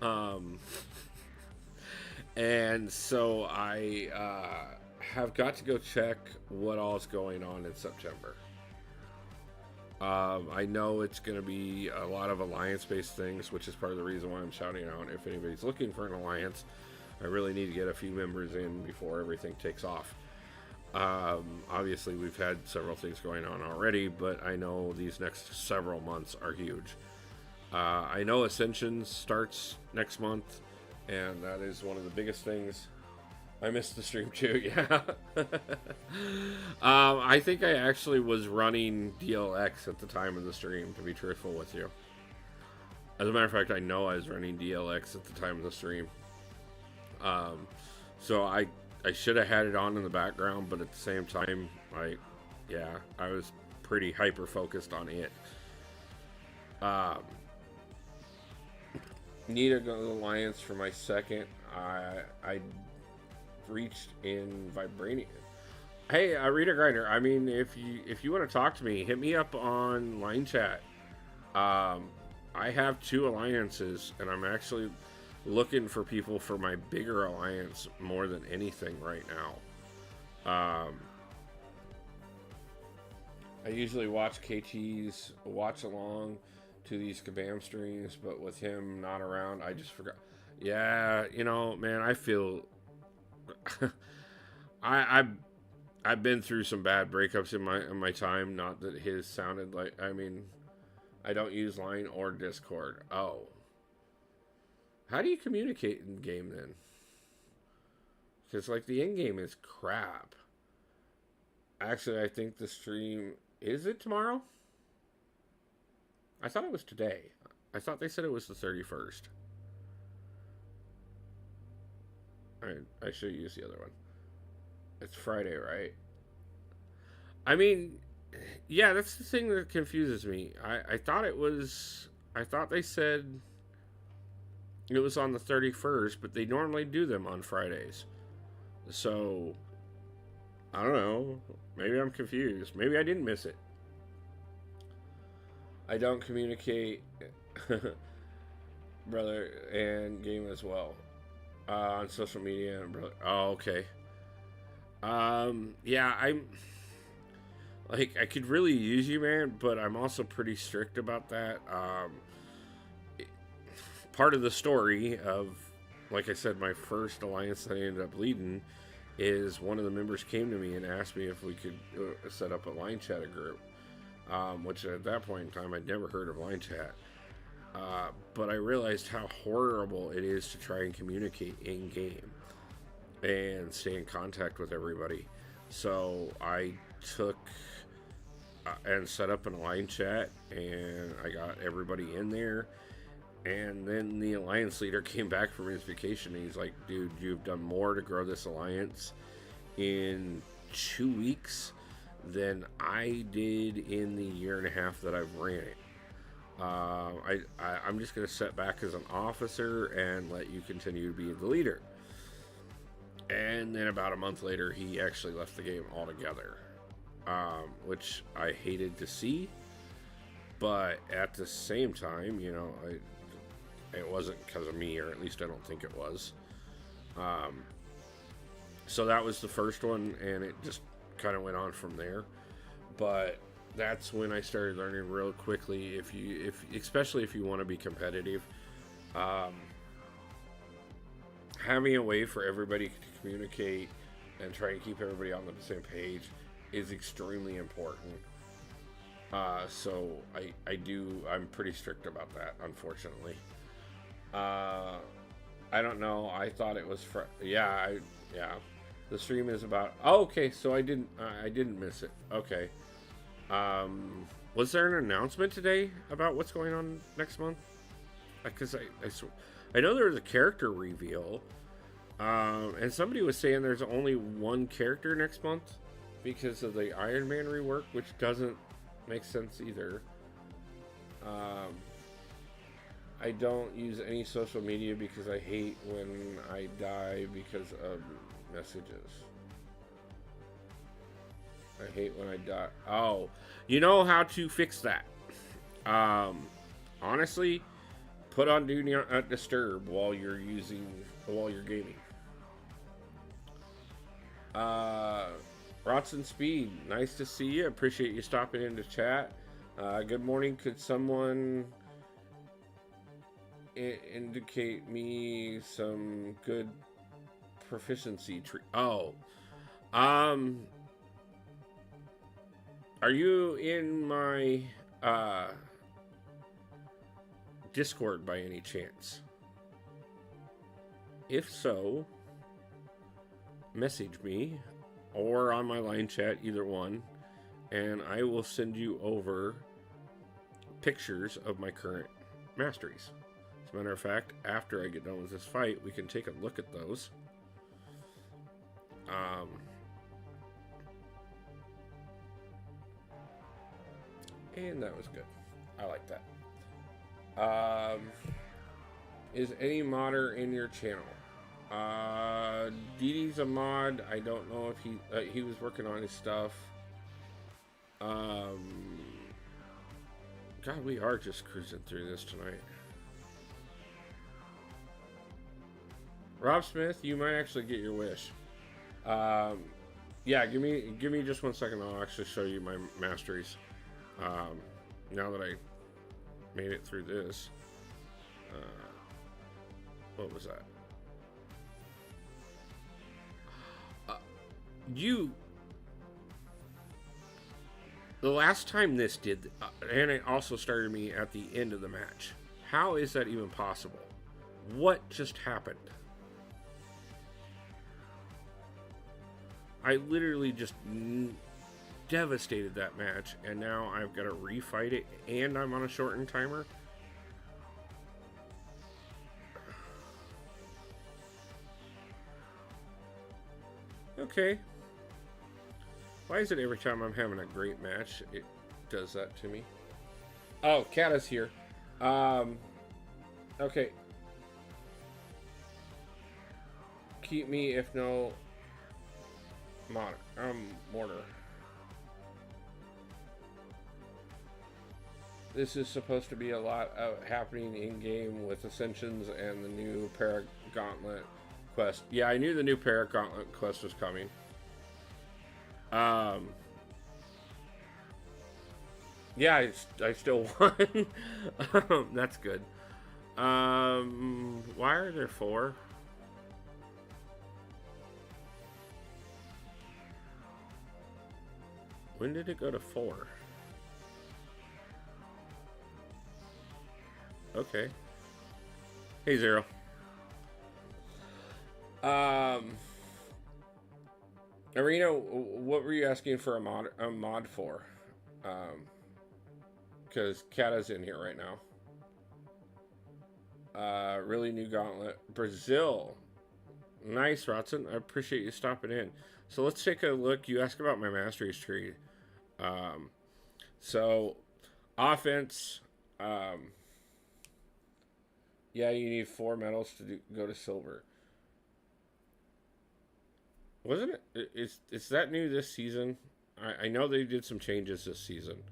on. And so I have got to go check what all is going on in September. I know it's going to be a lot of alliance-based things, which is part of the reason why I'm shouting out. If anybody's looking for an alliance, I really need to get a few members in before everything takes off. Obviously, we've had several things going on already, but I know these next several months are huge. I know Ascensions starts next month, and that is one of the biggest things. I missed the stream too, yeah. I think I actually was running DLX at the time of the stream, to be truthful with you. As a matter of fact, I know I was running DLX at the time of the stream. So I should have had it on in the background, but at the same time, I was pretty hyper focused on it. Need a alliance for my second. I reached in Vibranium. Hey, Rita Grinder. I mean, if you want to talk to me, hit me up on line chat. I have 2 alliances, and I'm actually looking for people for my bigger alliance more than anything right now. I usually watch KT's watch along to these Kabam streams, but with him not around, I just forgot. Yeah, you know, man, I feel I've been through some bad breakups in my time. Not that his sounded like. I mean, I don't use Line or Discord. Oh, how do you communicate in game then? Because like the in game is crap. Actually, I think the stream is it tomorrow. I thought it was today. I thought they said it was the 31st. I should use the other one. It's Friday, right? I mean, yeah, that's the thing that confuses me. I thought it was. I thought they said it was on the 31st, but they normally do them on Fridays. So, I don't know. Maybe I'm confused. Maybe I didn't miss it. I don't communicate, brother, and game as well. On social media and brother. Oh, okay. Yeah, I'm like, I could really use you, man, but I'm also pretty strict about that. Part of the story of, like I said, my first alliance that I ended up leading is one of the members came to me and asked me if we could set up a line chat group, which at that point in time I'd never heard of line chat. But I realized how horrible it is to try and communicate in game and stay in contact with everybody. So I took and set up an alliance chat, and I got everybody in there. And then the alliance leader came back from his vacation, and he's like, dude, you've done more to grow this alliance in 2 weeks than I did in the year and a half that I've ran it. I'm just going to set back as an officer and let you continue to be the leader. And then about a month later, he actually left the game altogether, which I hated to see. But at the same time, you know, It wasn't because of me, or at least I don't think it was. So that was the first one, and it just kind of went on from there. But that's when I started learning real quickly. Especially if you want to be competitive, having a way for everybody to communicate and try and keep everybody on the same page is extremely important. So I'm pretty strict about that, unfortunately. I don't know. I thought it was yeah. The stream is about. Oh, okay. So I didn't miss it. Okay. Was there an announcement today about what's going on next month? Because I know there was a character reveal, and somebody was saying there's only one character next month because of the Iron Man rework, which doesn't make sense either. I don't use any social media because I hate when I die because of messages. I hate when I die. Oh, you know how to fix that. Honestly, put on Do Not Disturb while you're gaming. Rotson Speed, nice to see you. Appreciate you stopping into chat. Good morning. Could someone indicate me some good proficiency tree? Oh, are you in my Discord by any chance? If so, message me or on my line chat, either one, and I will send you over pictures of my current masteries. As a matter of fact, after I get done with this fight, we can take a look at those. And that was good. I like that. Is any modder in your channel? DD's a mod. I don't know if he was working on his stuff. God, we are just cruising through this tonight. Rob Smith, you might actually get your wish. Yeah, give me just 1 second. I'll actually show you my masteries. Now that I made it through this. What was that? The last time this did, and it also started me at the end of the match. How is that even possible? What just happened? I literally just devastated that match, and now I've got to refight it, and I'm on a shortened timer. Okay. Why is it every time I'm having a great match, it does that to me? Oh, Kata's here. Okay. Keep me if no mortar. This is supposed to be a lot happening in game with Ascensions and the new Paragauntlet quest. Yeah, I knew the new Paragauntlet quest was coming. Yeah, I still won. That's good. Why are there 4? When did it go to 4? Okay. Hey, Zero. Arena, what were you asking for a mod for? Because Kata's in here right now. Really new gauntlet. Brazil. Nice, Rotson. I appreciate you stopping in. So let's take a look. You asked about my masteries tree. So offense. Yeah, you need 4 medals to go to silver. Wasn't it? Is that new this season? I know they did some changes this season.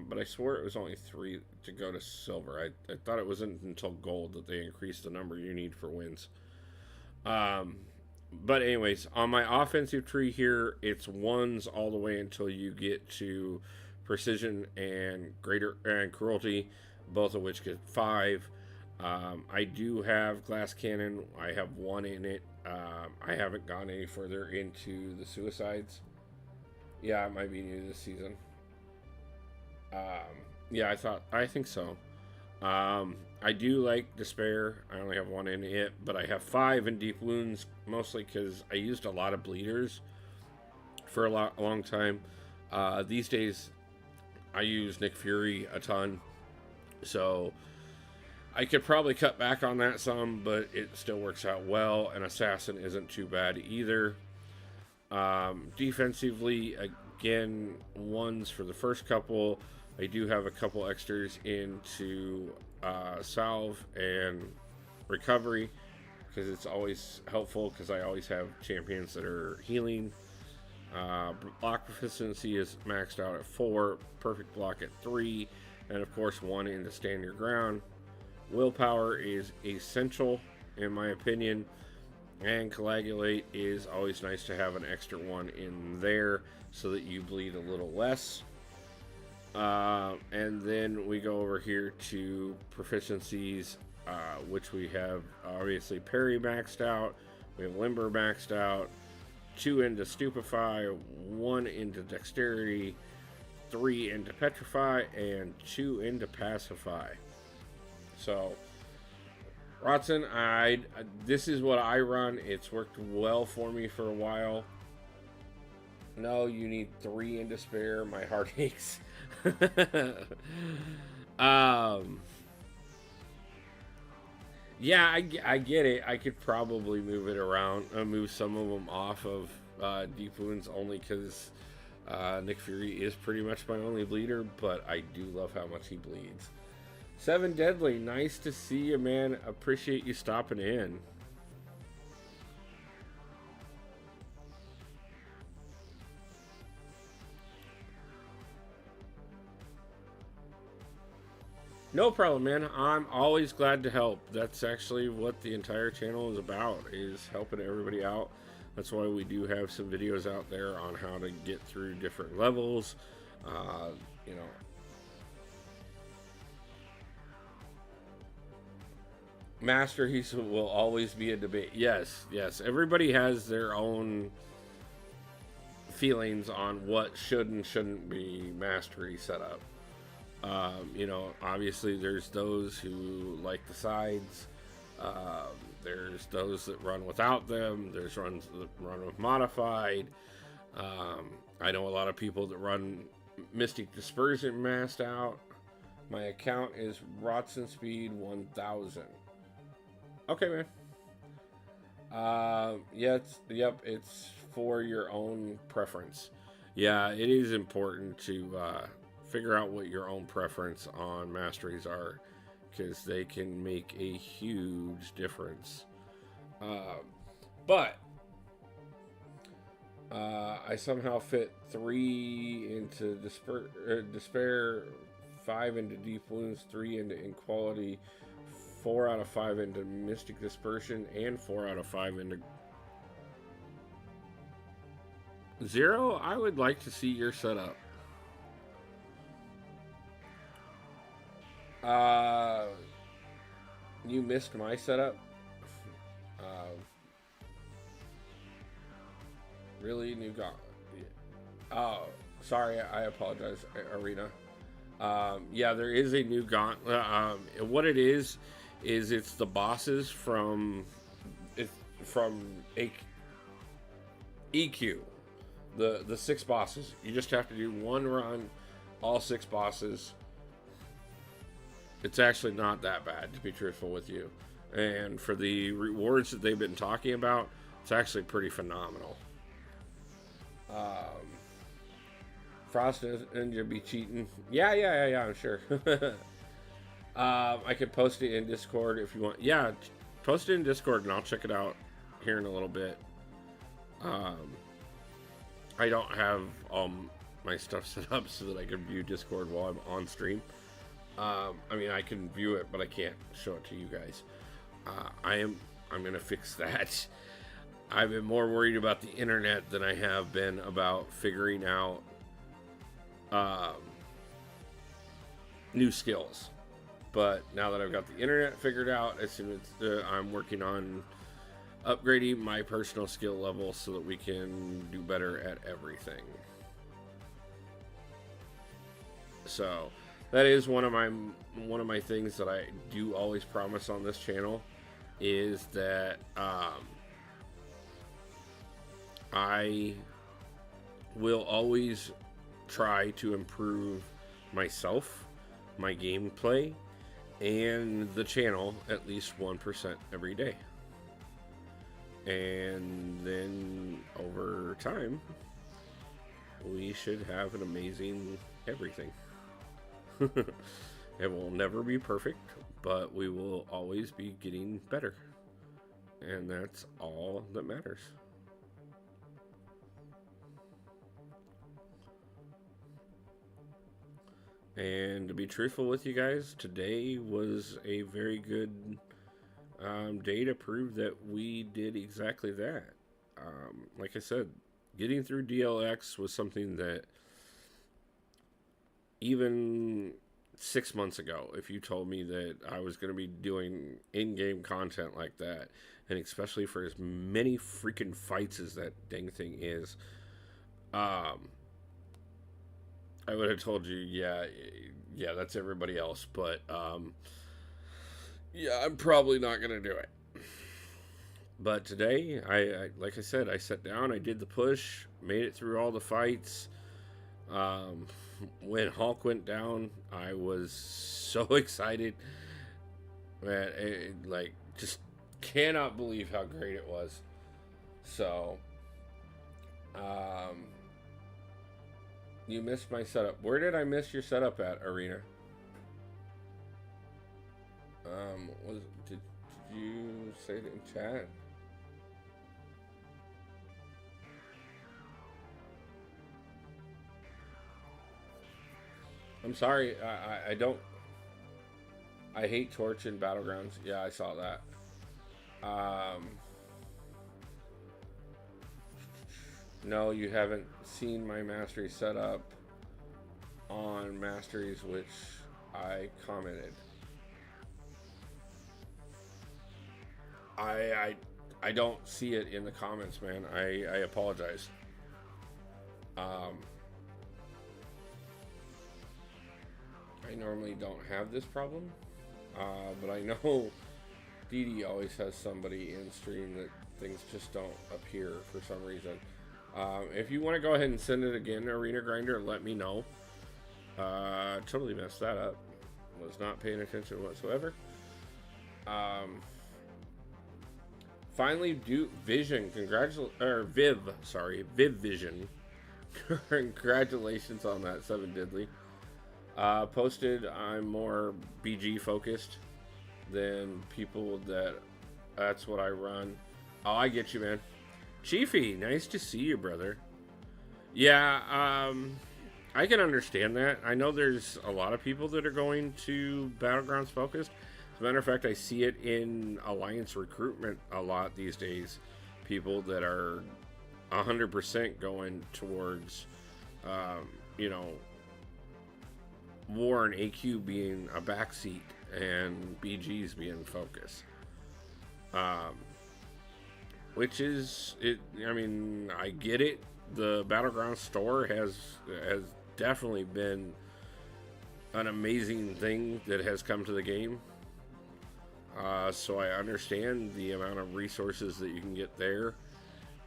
but I swore it was only 3 to go to silver. I thought it wasn't until gold that they increased the number you need for wins. But anyways, on my offensive tree here, it's 1s all the way until you get to precision and greater and cruelty, both of which get 5. I do have glass cannon. I have 1 in it. I haven't gone any further into the suicides. Yeah, it might be new this season. Yeah, I think so. I do like despair. I only have 1 in it, but I have 5 in deep wounds, mostly because I used a lot of bleeders for a long time. These days, I use Nick Fury a ton, so I could probably cut back on that some, but it still works out well. And assassin isn't too bad either. Defensively, again, 1s for the first couple. I do have a couple extras into salve and recovery, because it's always helpful, because I always have champions that are healing. Block proficiency is maxed out at 4, perfect block at 3, and of course 1 in the stand your ground. Willpower is essential in my opinion, and coagulate is always nice to have an extra 1 in there so that you bleed a little less. And then we go over here to proficiencies, which we have obviously parry maxed out, we have limber maxed out, 2 into stupefy, 1 into dexterity, 3 into petrify, and 2 into pacify. So Rotson, this is what I run. It's worked well for me for a while. No, you need 3 in despair. My heart aches. Yeah, I get it. I could probably move it around, move some of them off of deep wounds, only because Nick Fury is pretty much my only bleeder, but I do love how much he bleeds. 7 Deadly, nice to see you, man. Appreciate you stopping in. No problem, man. I'm always glad to help. That's actually what the entire channel is about, is helping everybody out. That's why we do have some videos out there on how to get through different levels. You know, masteries will always be a debate. Yes, yes. Everybody has their own feelings on what should and shouldn't be mastery set up. You know, obviously there's those who like the sides. There's those that run without them. There's runs that run with modified. I know a lot of people that run Mystic Dispersion masked out. My account is Rotson Speed 1000. Okay, man. Yeah, it's for your own preference. Yeah, it is important to figure out what your own preference on masteries are, because they can make a huge difference. But I somehow fit 3 into despair, 5 into deep wounds, 3 into inequality, 4 out of 5 into mystic dispersion, and 4 out of 5 into 0. I would like to see your setup. You missed my setup. Really, new gun? Oh, sorry. I apologize, Arena. Yeah, there is a new gauntlet. What it is it's the bosses from EQ. The 6 bosses. You just have to do 1 run, all 6 bosses. It's actually not that bad, to be truthful with you. And for the rewards that they've been talking about, it's actually pretty phenomenal. Frost Ninja be cheating. Yeah, I'm sure. I could post it in Discord if you want. Yeah, post it in Discord and I'll check it out here in a little bit. I don't have my stuff set up so that I can view Discord while I'm on stream. I mean, I can view it, but I can't show it to you guys. I'm gonna fix that. I've been more worried about the internet than I have been about figuring out new skills. But now that I've got the internet figured out, as soon as I'm working on upgrading my personal skill level so that we can do better at everything. So that is one of my things that I do always promise on this channel, is that I will always try to improve myself, my gameplay, and the channel at least 1% every day. And then over time, we should have an amazing everything. It will never be perfect, but we will always be getting better. And that's all that matters. And to be truthful with you guys, today was a very good day to prove that we did exactly that. Like I said, getting through DLX was something that even 6 months ago, if you told me that I was going to be doing in-game content like that, and especially for as many freaking fights as that dang thing is, I would have told you, yeah, that's everybody else, but yeah, I'm probably not gonna do it. But today, I like I said, I sat down, I did the push, made it through all the fights. When Hulk went down, I was so excited, man. Like, just cannot believe how great it was. So, you missed my setup. Where did I miss your setup at, Arena? Did you say it in chat? I'm sorry, I don't. I hate Torch in Battlegrounds. Yeah, I saw that. No, you haven't seen my mastery setup on masteries, which I commented. I don't see it in the comments, man. I apologize. I normally don't have this problem, but I know Dee always has somebody in stream that things just don't appear for some reason. If you want to go ahead and send it again, Arena Grinder, let me know. Totally messed that up. Was not paying attention whatsoever. Finally, Vision, Viv Vision. Congratulations on that, 7 Diddly. Posted, I'm more BG focused than people that's what I run. Oh, I get you, man. Chiefy, nice to see you, brother. Yeah, I can understand that. I know there's a lot of people that are going to Battlegrounds focused. As a matter of fact, I see it in Alliance recruitment a lot these days. People that are 100% going towards, you know, War and AQ being a backseat and BGs being focus. Which is, I mean, I get it. The Battleground store has definitely been an amazing thing that has come to the game. So I understand the amount of resources that you can get there,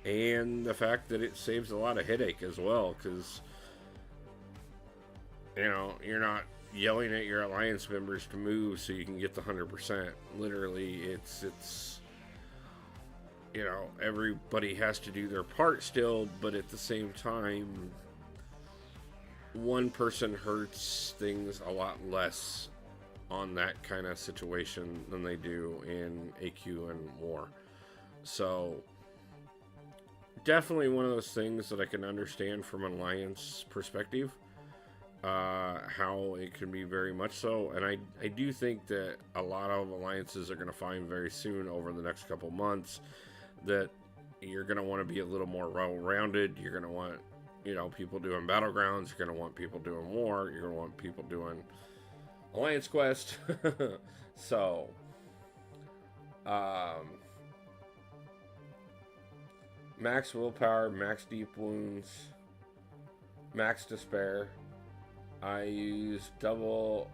and the fact that it saves a lot of headache as well, because, you know, you're not yelling at your alliance members to move so you can get the 100%. Literally, it's you know, everybody has to do their part still, but at the same time, one person hurts things a lot less on that kind of situation than they do in AQ and War. So definitely one of those things that I can understand from an alliance perspective, how it can be very much so. And I do think that a lot of alliances are going to find very soon over the next couple months that you're going to want to be a little more well-rounded. You're going to want, people doing battlegrounds. You're going to want people doing war. You're going to want people doing alliance quest. So, max willpower, max deep wounds, max despair. I use double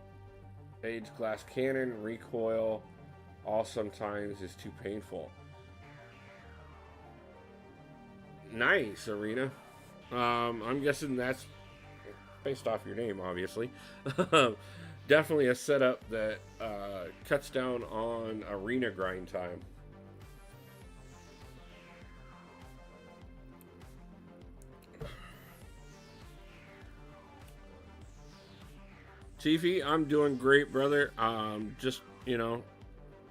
age glass cannon, recoil. All sometimes is too painful. Nice, Arena. I'm guessing that's based off your name, obviously. Definitely a setup that cuts down on arena grind time. Chiefy, I'm doing great, brother. Just,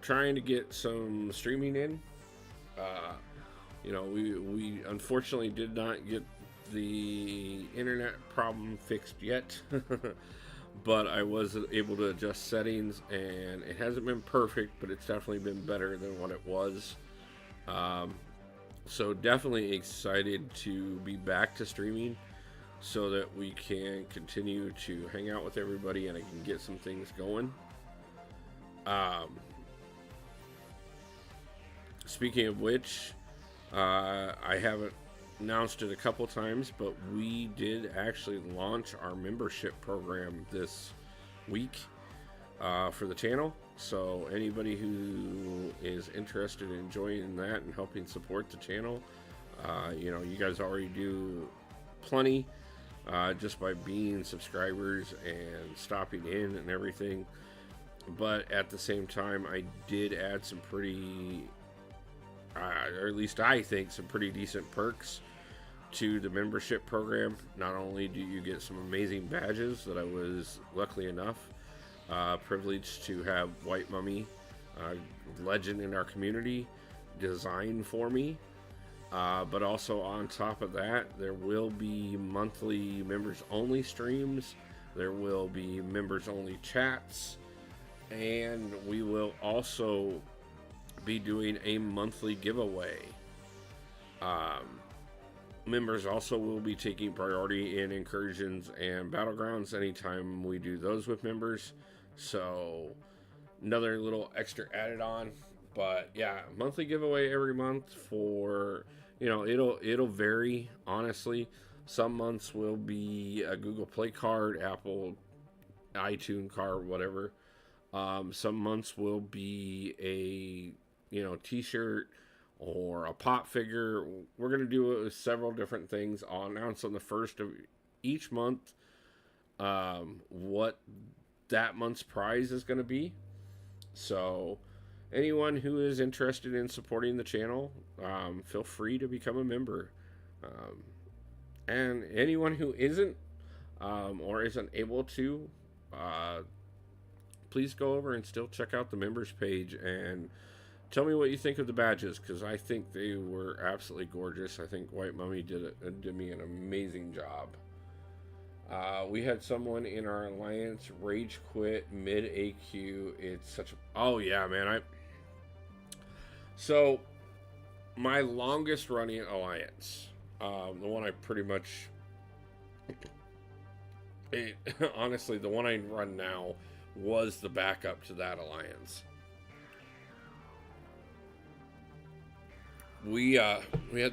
trying to get some streaming in. We unfortunately did not get the internet problem fixed yet. But I was able to adjust settings, and it hasn't been perfect, but it's definitely been better than what it was. So definitely excited to be back to streaming so that we can continue to hang out with everybody and I can get some things going. Speaking of which, I haven't announced it a couple times, but we did actually launch our membership program this week for the channel. So anybody who is interested in joining that and helping support the channel, you guys already do plenty just by being subscribers and stopping in and everything. But at the same time, I did add some pretty, or at least I think, some pretty decent perks to the membership program. Not only do you get some amazing badges that I was, luckily enough, privileged to have White Mummy, legend in our community, design for me, but also on top of that, there will be monthly members only streams, there will be members only chats, and we will also be doing a monthly giveaway. Members also will be taking priority in Incursions and Battlegrounds anytime we do those with members. So another little extra added on. But yeah, monthly giveaway every month for, it'll vary, honestly. Some months will be a Google Play card, Apple iTunes card, whatever. Some months will be a, t-shirt or a pop figure. We're going to do several different things. I'll announce on the first of each month what that month's prize is going to be. So anyone who is interested in supporting the channel, feel free to become a member. And anyone who isn't or isn't able to, please go over and still check out the members page and tell me what you think of the badges, because I think they were absolutely gorgeous. I think White Mummy did me an amazing job. We had someone in our alliance rage quit mid AQ. It's such a... Oh yeah, man. So my longest running alliance, the one I pretty much... honestly, the one I run now was the backup to that alliance. We had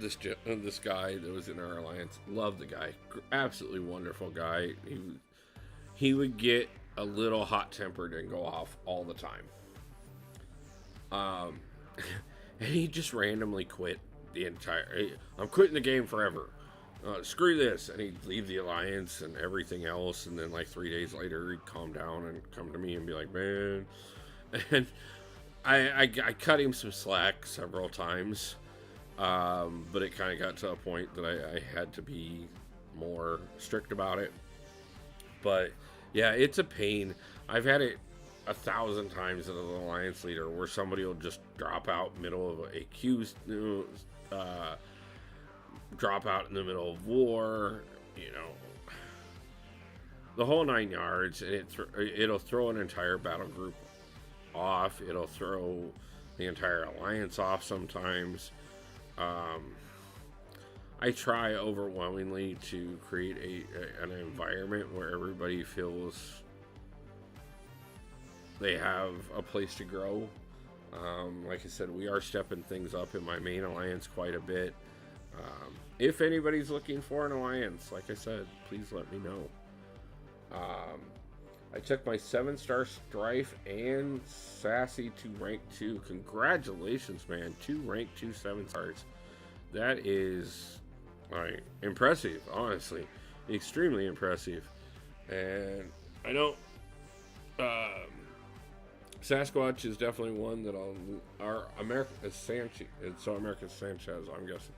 this guy that was in our alliance. Loved the guy, absolutely wonderful guy. He would get a little hot tempered and go off all the time. And he just randomly quit the entire. I'm quitting the game forever. Screw this, and he'd leave the alliance and everything else. And then like 3 days later, he'd calm down and come to me and be like, "Man," and I cut him some slack several times. But it kind of got to a point that I had to be more strict about it. But yeah, it's a pain. I've had it 1,000 times as an alliance leader where somebody will just drop out middle of a queue, drop out in the middle of war, you know, the whole 9 yards, and it'll throw an entire battle group off. It'll throw the entire alliance off sometimes. I try overwhelmingly to create an environment where everybody feels they have a place to grow. Like I said, we are stepping things up in my main alliance quite a bit. If anybody's looking for an alliance, like I said, please let me know. I took my 7-star Strife and Sassy to rank 2. Congratulations, man. 2 rank 2 7-stars. That is impressive, honestly. Extremely impressive. And I know Sasquatch is definitely one that our America Sanchez. So America Sanchez, I'm guessing.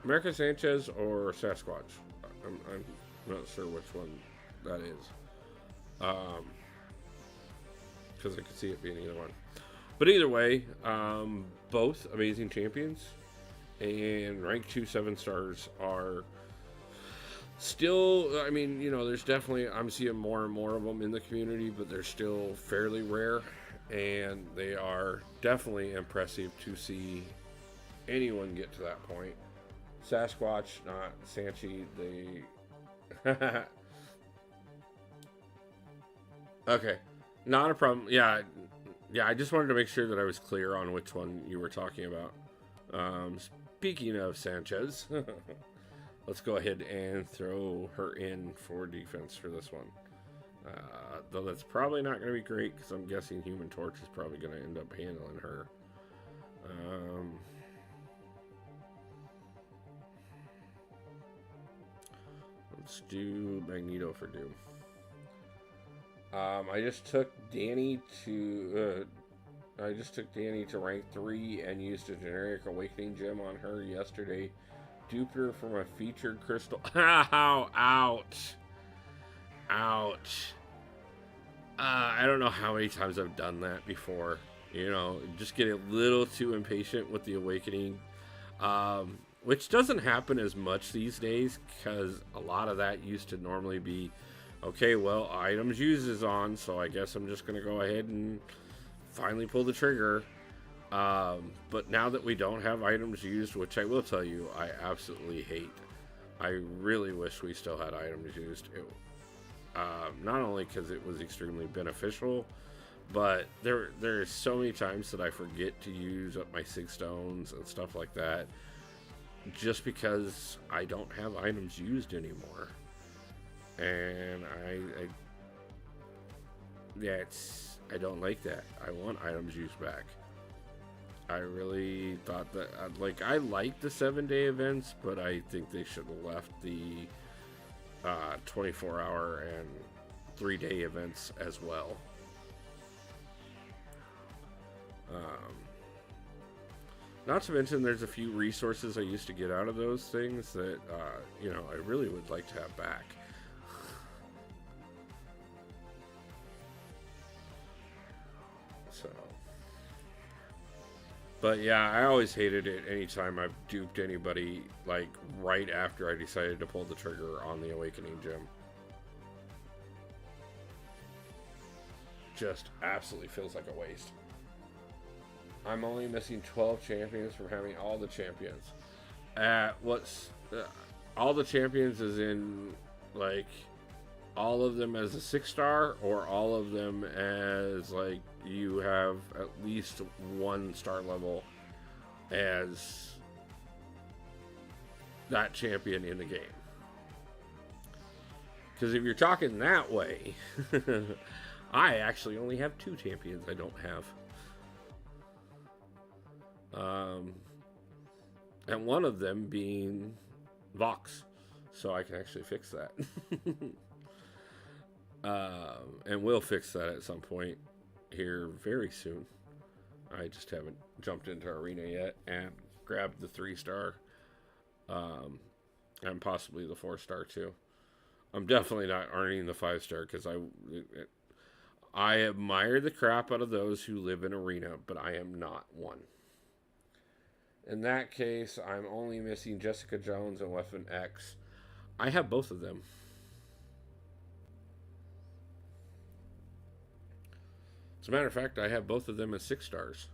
America Sanchez or Sasquatch. I'm not sure which one that is. Because I could see it being either one. But either way, both amazing champions. And rank 2 7-stars are still, I mean, you know, there's definitely, I'm seeing more and more of them in the community, but they're still fairly rare. And they are definitely impressive to see anyone get to that point. Sasquatch, not Sanchi, okay, not a problem. Yeah, I just wanted to make sure that I was clear on which one you were talking about. Speaking of Sanchez, let's go ahead and throw her in for defense for this one. Though that's probably not going to be great, because I'm guessing Human Torch is probably going to end up handling her. Let's do Magneto for Doom. I just took Danny to rank 3 and used a generic Awakening gem on her yesterday. Duped her from a featured crystal. Ow! Ouch! Ouch! I don't know how many times I've done that before. You know, just get a little too impatient with the Awakening. Which doesn't happen as much these days, because a lot of that used to normally be, okay, well, items used is on, so I guess I'm just going to go ahead and finally pull the trigger. But now that we don't have items used, which I will tell you, I absolutely hate. I really wish we still had items used. Not only because it was extremely beneficial, but there's so many times that I forget to use up my 6 stones and stuff like that, just because I don't have items used anymore. And I don't like that. I want items used back. I really thought that, I like the 7-day events, but I think they should have left the 24-hour and 3-day events as well. Not to mention, there's a few resources I used to get out of those things that, I really would like to have back. So. But yeah, I always hated it anytime I've duped anybody, right after I decided to pull the trigger on the Awakening Gem. Just absolutely feels like a waste. I'm only missing 12 champions from having all the champions. All the champions is in, all of them as a 6-star, or all of them as, you have at least 1 star level as that champion in the game. Because if you're talking that way, I actually only have 2 champions I don't have. And one of them being Vox, so I can actually fix that. And we'll fix that at some point here very soon. I just haven't jumped into Arena yet and grabbed the 3-star, and possibly the 4-star too. I'm definitely not earning the 5-star, because I admire the crap out of those who live in Arena, but I am not one. In that case, I'm only missing Jessica Jones and Weapon X. I have both of them. As a matter of fact, I have both of them as 6 stars.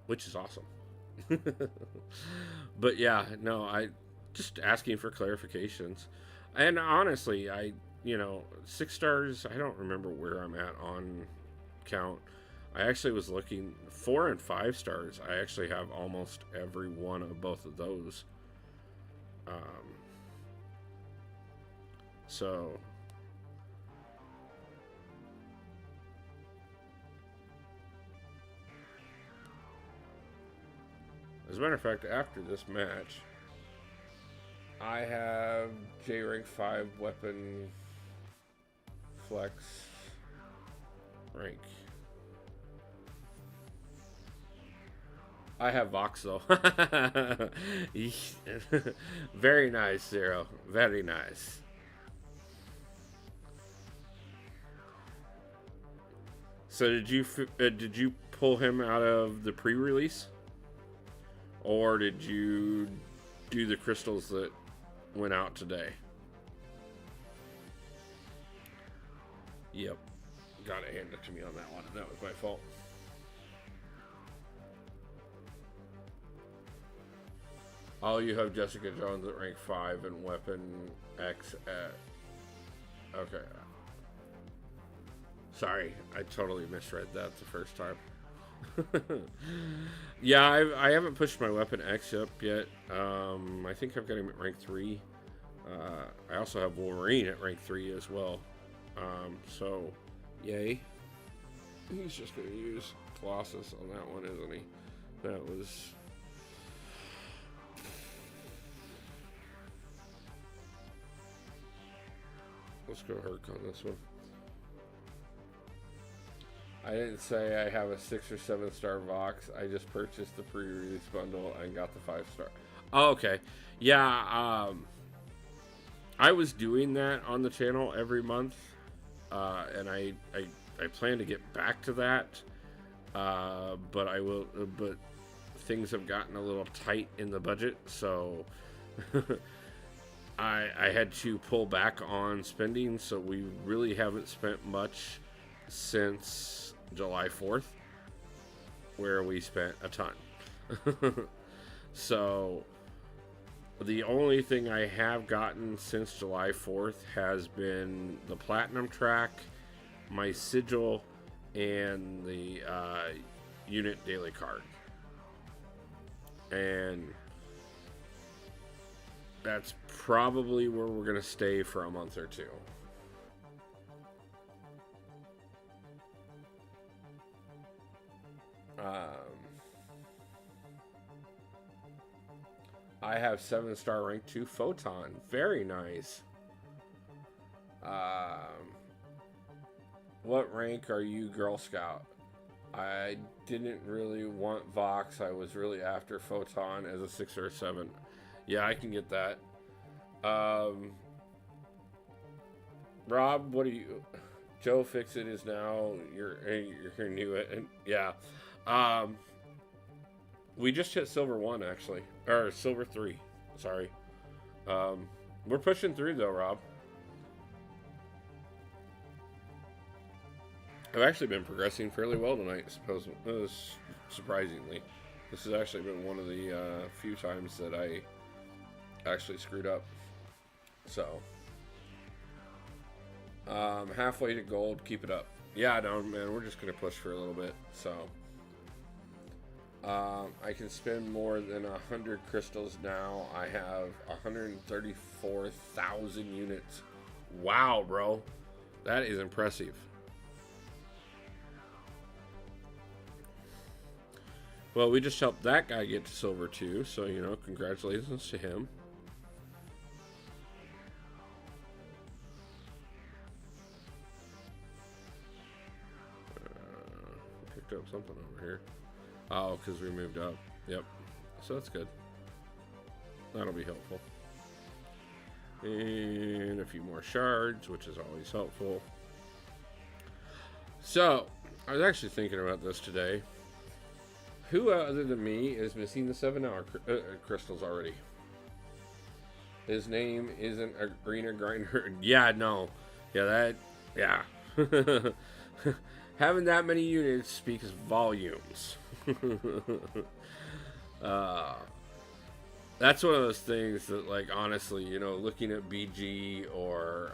Which is awesome. But yeah, no, I just asking for clarifications. And honestly, 6 stars, I don't remember where I'm at on count. I actually was looking 4 and 5 stars. I actually have almost every one of both of those. So as a matter of fact, after this match, I have J rank 5 weapon flex rank. I have Vox though. Very nice, Zero. Very nice. So did you pull him out of the pre-release, or did you do the crystals that went out today? Yep, gotta hand it to me on that one. That was my fault. Oh, you have Jessica Jones at rank 5 and Weapon X at... Okay. Sorry, I totally misread that the first time. Yeah, I haven't pushed my Weapon X up yet. I think I've got him at rank 3. I also have Wolverine at rank 3 as well. So, yay. He's just going to use Colossus on that one, isn't he? That was... Let's go Herc on this one. I didn't say I have a 6 or 7 star Vox. I just purchased the pre-release bundle and got the 5 star. Oh, okay. Yeah, I was doing that on the channel every month. And I plan to get back to that. But things have gotten a little tight in the budget, so I had to pull back on spending, so we really haven't spent much since July 4th, where we spent a ton. So the only thing I have gotten since July 4th has been the Platinum track, my Sigil, and the unit daily card. And that's probably where we're going to stay for a month or two. I have 7 star rank 2 Photon. Very nice. What rank are you, Girl Scout? I didn't really want Vox. I was really after Photon as a 6 or a 7. Yeah, I can get that. Rob, what are you? Joe Fixit is now you're new it, and yeah. We just hit silver 1 actually, or silver 3. Sorry. We're pushing through though, Rob. I've actually been progressing fairly well tonight, surprisingly. This has actually been one of the few times that I actually screwed up. So, halfway to gold, keep it up. Yeah, no, man, we're just going to push for a little bit. So, I can spend more than 100 crystals now. I have 134,000 units. Wow, bro. That is impressive. Well, we just helped that guy get to silver 2, so, congratulations to him. Picked up something over here. Oh, because we moved up. Yep. So that's good. That'll be helpful. And a few more shards, which is always helpful. So, I was actually thinking about this today. Who other than me is missing the 7-hour crystals already? His name isn't Arena Grinder. Yeah, no. Yeah, that. Yeah. Having that many units speaks volumes. uh, that's one of those things that, like, honestly, you know, looking at BG or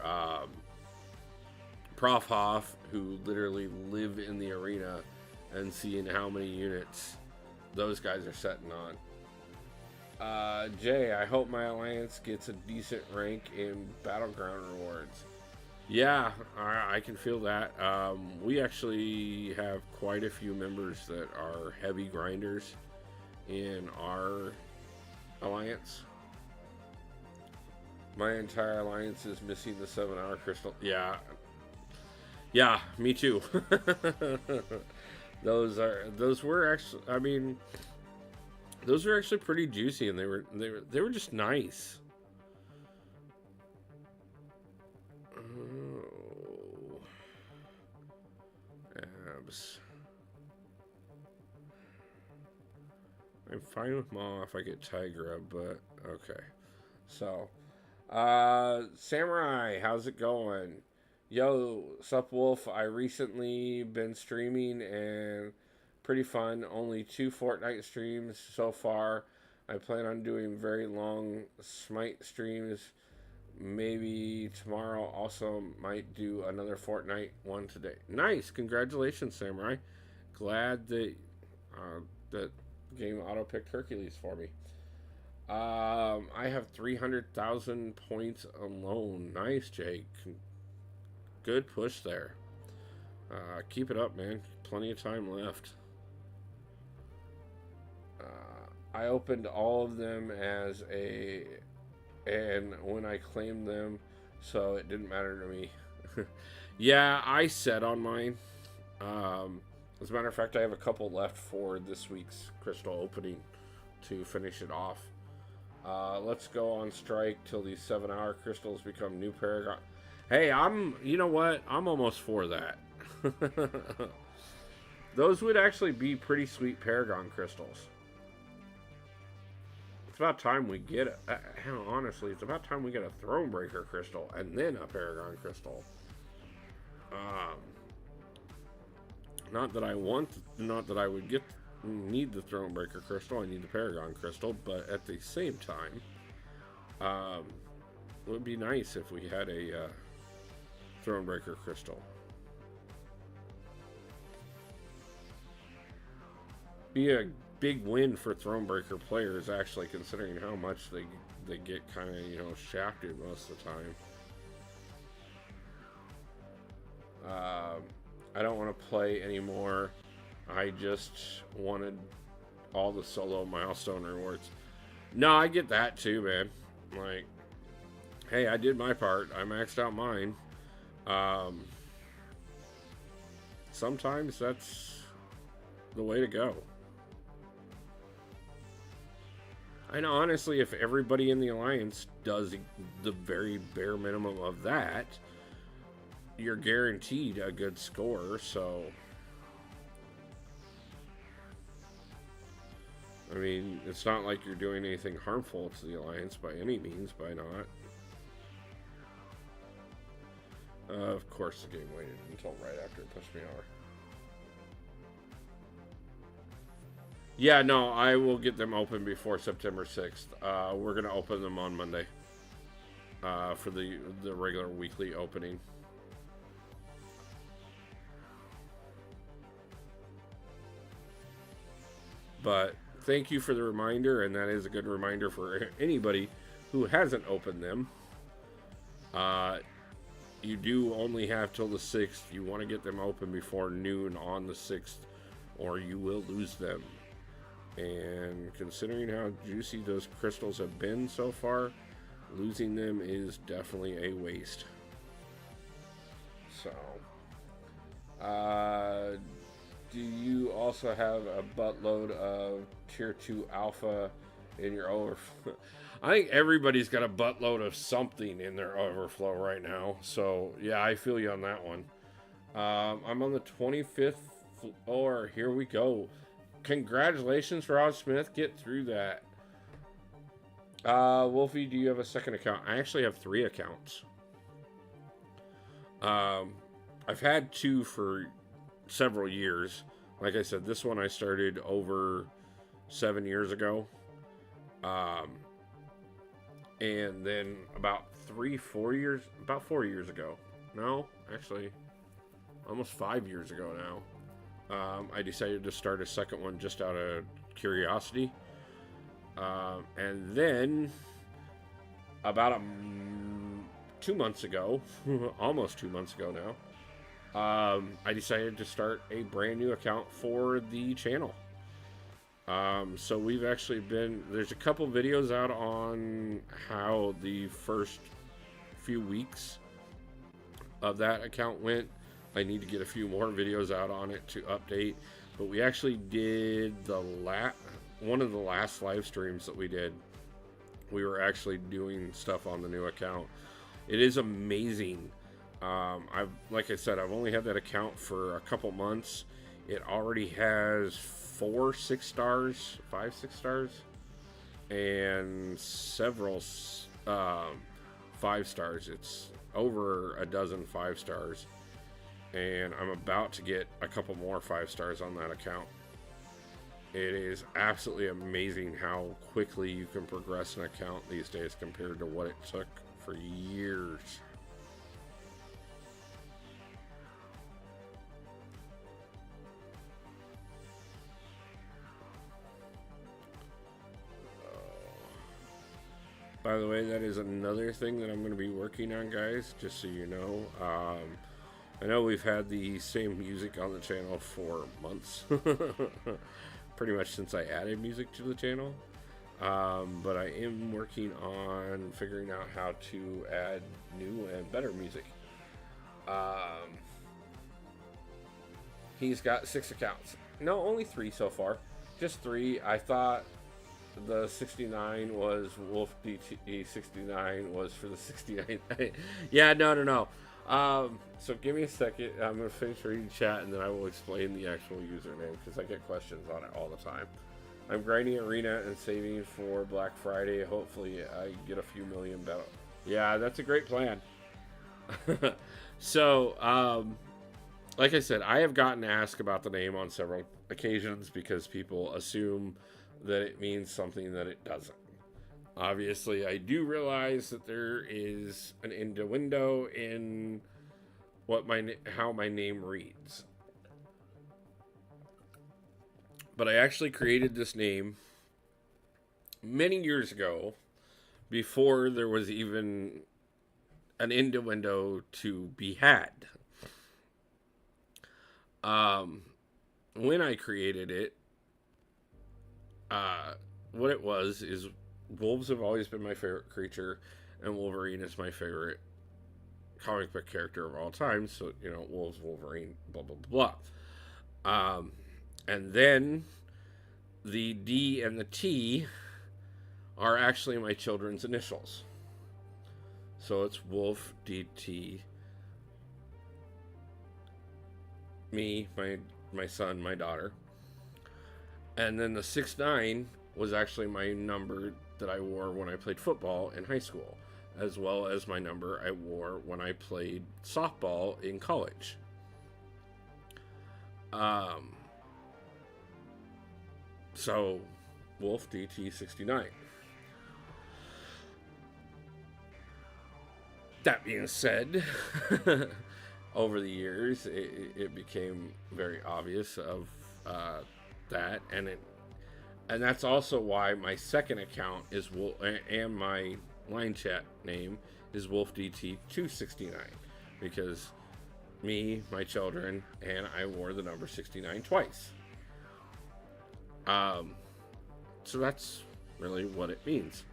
Prof Hoff, who literally live in the arena, and seeing how many units those guys are setting on. Jay, I hope my alliance gets a decent rank in Battleground rewards. Yeah, I can feel that. We actually have quite a few members that are heavy grinders in our alliance. My entire alliance is missing the 7-hour crystal. Yeah. Yeah, me too. Those were actually, I mean, those were actually pretty juicy, and they were just nice. Oh, abs. I'm fine with Maw if I get Tigra, but okay. So, Samurai, how's it going? Yo, sup Wolf, I recently been streaming and pretty fun. Only 2 Fortnite streams so far. I plan on doing very long Smite streams. Maybe tomorrow. Also might do another Fortnite one today. Nice, congratulations, Samurai. Glad that that game auto picked Hercules for me. I have 300,000 points alone. Nice, Jake. Good push there. Keep it up, man. Plenty of time left. I opened all of them and when I claimed them, so it didn't matter to me. Yeah, I set on mine. As a matter of fact, I have a couple left for this week's crystal opening to finish it off. Let's go on strike till these 7-hour crystals become new Paragon. Hey, you know what? I'm almost for that. Those would actually be pretty sweet Paragon crystals. It's about time we get it. Honestly, it's about time we get a Thronebreaker crystal and then a Paragon crystal. Not that I would need the Thronebreaker crystal. I need the Paragon crystal, but at the same time, it would be nice if we had a Thronebreaker crystal. Be a big win for Thronebreaker players, actually, considering how much they get kind of, you know, shafted most of the time. I don't want to play anymore. I just wanted all the solo milestone rewards. No, I get that too, man. Like, hey, I did my part. I maxed out mine. Sometimes that's the way to go. And honestly, if everybody in the alliance does the very bare minimum of that, you're guaranteed a good score. So, I mean, it's not like you're doing anything harmful to the alliance by any means by not. Of course, the game waited until right after it pushed me over. Yeah, no, I will get them open before September 6th. We're going to open them on Monday for the regular weekly opening. But thank you for the reminder, and that is a good reminder for anybody who hasn't opened them. You do only have till the 6th. You want to get them open before noon on the 6th, or you will lose them. And considering how juicy those crystals have been so far, losing them is definitely a waste. So, do you also have a buttload of tier 2 alpha in your overflow? I think everybody's got a buttload of something in their overflow right now. So, yeah, I feel you on that one. I'm on the 25th floor. Here we go. Congratulations, Rod Smith. Get through that. Wolfie, do you have a second account? I actually have 3 accounts. I've had 2 for several years. Like I said, this one I started over 7 years ago. And then about 4 years ago. No, actually, almost 5 years ago now. I decided to start a second one just out of curiosity. And then about 2 months ago, almost 2 months ago now, I decided to start a brand new account for the channel. So we've actually there's a couple videos out on how the first few weeks of that account went. I need to get a few more videos out on it to update, but we actually did one of the last live streams that we did. We were actually doing stuff on the new account. It is amazing. Like I said, I've only had that account for a couple months. It already has 5 6 stars, and several 5 stars. It's over a dozen 5 stars, and I'm about to get a couple more 5 stars on that account. It is absolutely amazing how quickly you can progress an account these days compared to what it took for years. By the way, that is another thing that I'm going to be working on, guys, just so you know. I know we've had the same music on the channel for months. Pretty much since I added music to the channel. But I am working on figuring out how to add new and better music. He's got 6 accounts. No, only 3 so far. Just 3. I thought the 69 was Wolf DT 69 was for the 69. Yeah, no. So give me a second. I'm going to finish reading chat and then I will explain the actual username because I get questions on it all the time. I'm grinding Arena and saving for Black Friday. Hopefully I get a few million battle. Yeah, that's a great plan. So, like I said, I have gotten asked about the name on several occasions because people assume that it means something that it doesn't. Obviously, I do realize that there is an innuendo in how my name reads. But I actually created this name many years ago, before there was even an innuendo to be had. When I created it, what it was is wolves have always been my favorite creature, and Wolverine is my favorite comic book character of all time. So, you know, wolves, Wolverine, blah, blah, blah. And then the D and the T are actually my children's initials. So it's Wolf, DT, me, my son, my daughter. And then the 6'9" was actually my number that I wore when I played football in high school, as well as my number I wore when I played softball in college. So, Wolf DT 69. That being said, over the years, it became very obvious of that, and that's also why my second account is Wolf, and my line chat name is Wolf DT 269, because me, my children, and I wore the number 69 twice. So that's really what it means,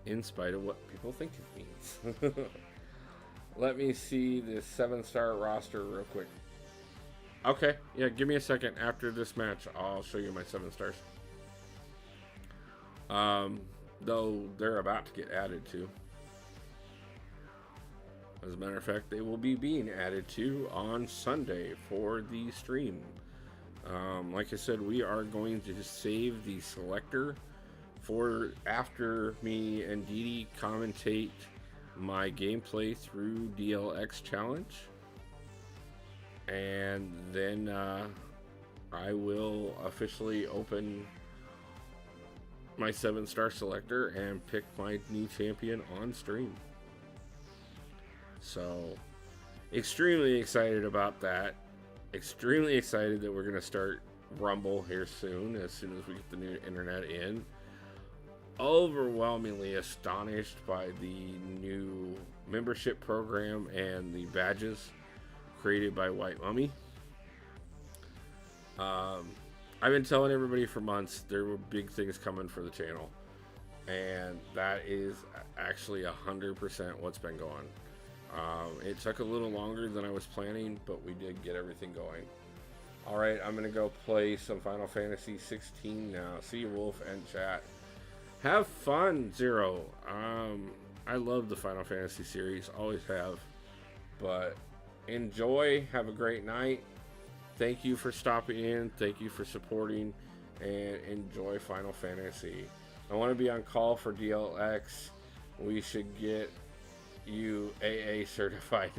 in spite of what people think it means. Let me see the 7-star roster real quick. Okay, yeah, give me a second. After this match, I'll show you my 7 stars. Though they're about to get added to. As a matter of fact, they will be being added to on Sunday for the stream. Like I said, we are going to save the selector for after me and Didi commentate my gameplay through DLX Challenge. And then I will officially open my 7-star selector and pick my new champion on stream. So, extremely excited about that. Extremely excited that we're going to start Rumble here soon as we get the new internet in. Overwhelmingly astonished by the new membership program and the badges created by White Mummy. I've been telling everybody for months there were big things coming for the channel, and that is actually 100% what's been going. It took a little longer than I was planning, but we did get everything going. Alright, I'm gonna go play some Final Fantasy 16 now. See you, Wolf and chat. Have fun, Zero. I love the Final Fantasy series, always have. But enjoy, have a great night. Thank you for stopping in, thank you for supporting, and enjoy Final Fantasy. I want to be on call for DLX. We should get you AA certified.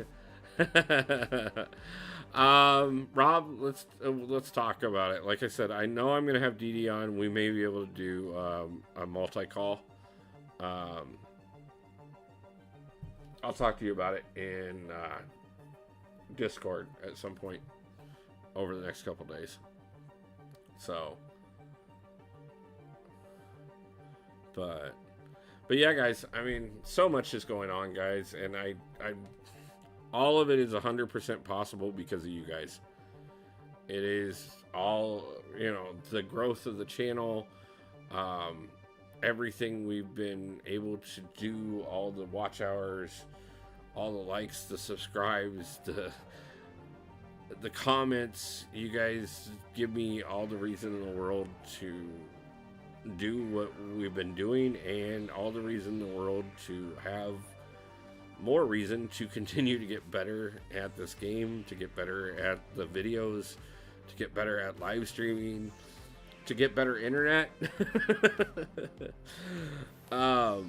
Rob, let's talk about it. Like I said, I know I'm gonna have DD on. We may be able to do a multi-call. I'll talk to you about it in Discord at some point over the next couple days. So, but yeah, guys, I mean, so much is going on, guys, and I all of it is 100% possible because of you guys. It is all, you know, the growth of the channel, everything we've been able to do, all the watch hours, all the likes, the subscribes, the comments. You guys give me all the reason in the world to do what we've been doing, and all the reason in the world to have more reason to continue to get better at this game, to get better at the videos, to get better at live streaming, to get better internet. I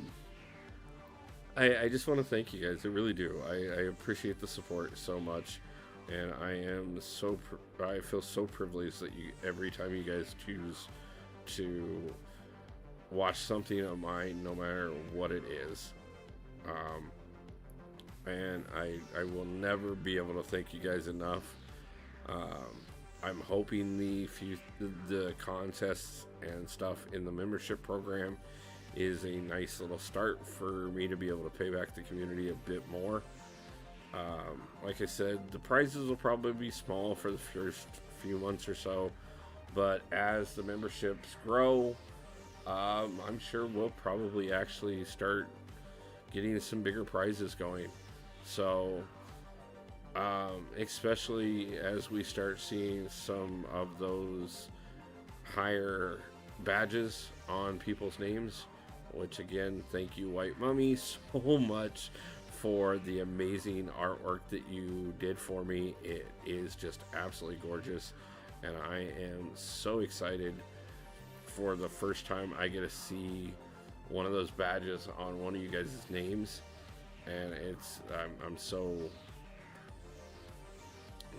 just want to thank you guys. I really do. I appreciate the support so much, and I am I feel so privileged that every time you guys choose to watch something of mine, no matter what it is. And I will never be able to thank you guys enough. I'm hoping the contests and stuff in the membership program is a nice little start for me to be able to pay back the community a bit more. Like I said, the prizes will probably be small for the first few months or so, but as the memberships grow, I'm sure we'll probably actually start getting some bigger prizes going. So, especially as we start seeing some of those higher badges on people's names, which again, thank you, White Mummy, so much for the amazing artwork that you did for me. It is just absolutely gorgeous, and I am so excited for the first time I get to see one of those badges on one of you guys' names. And I'm so,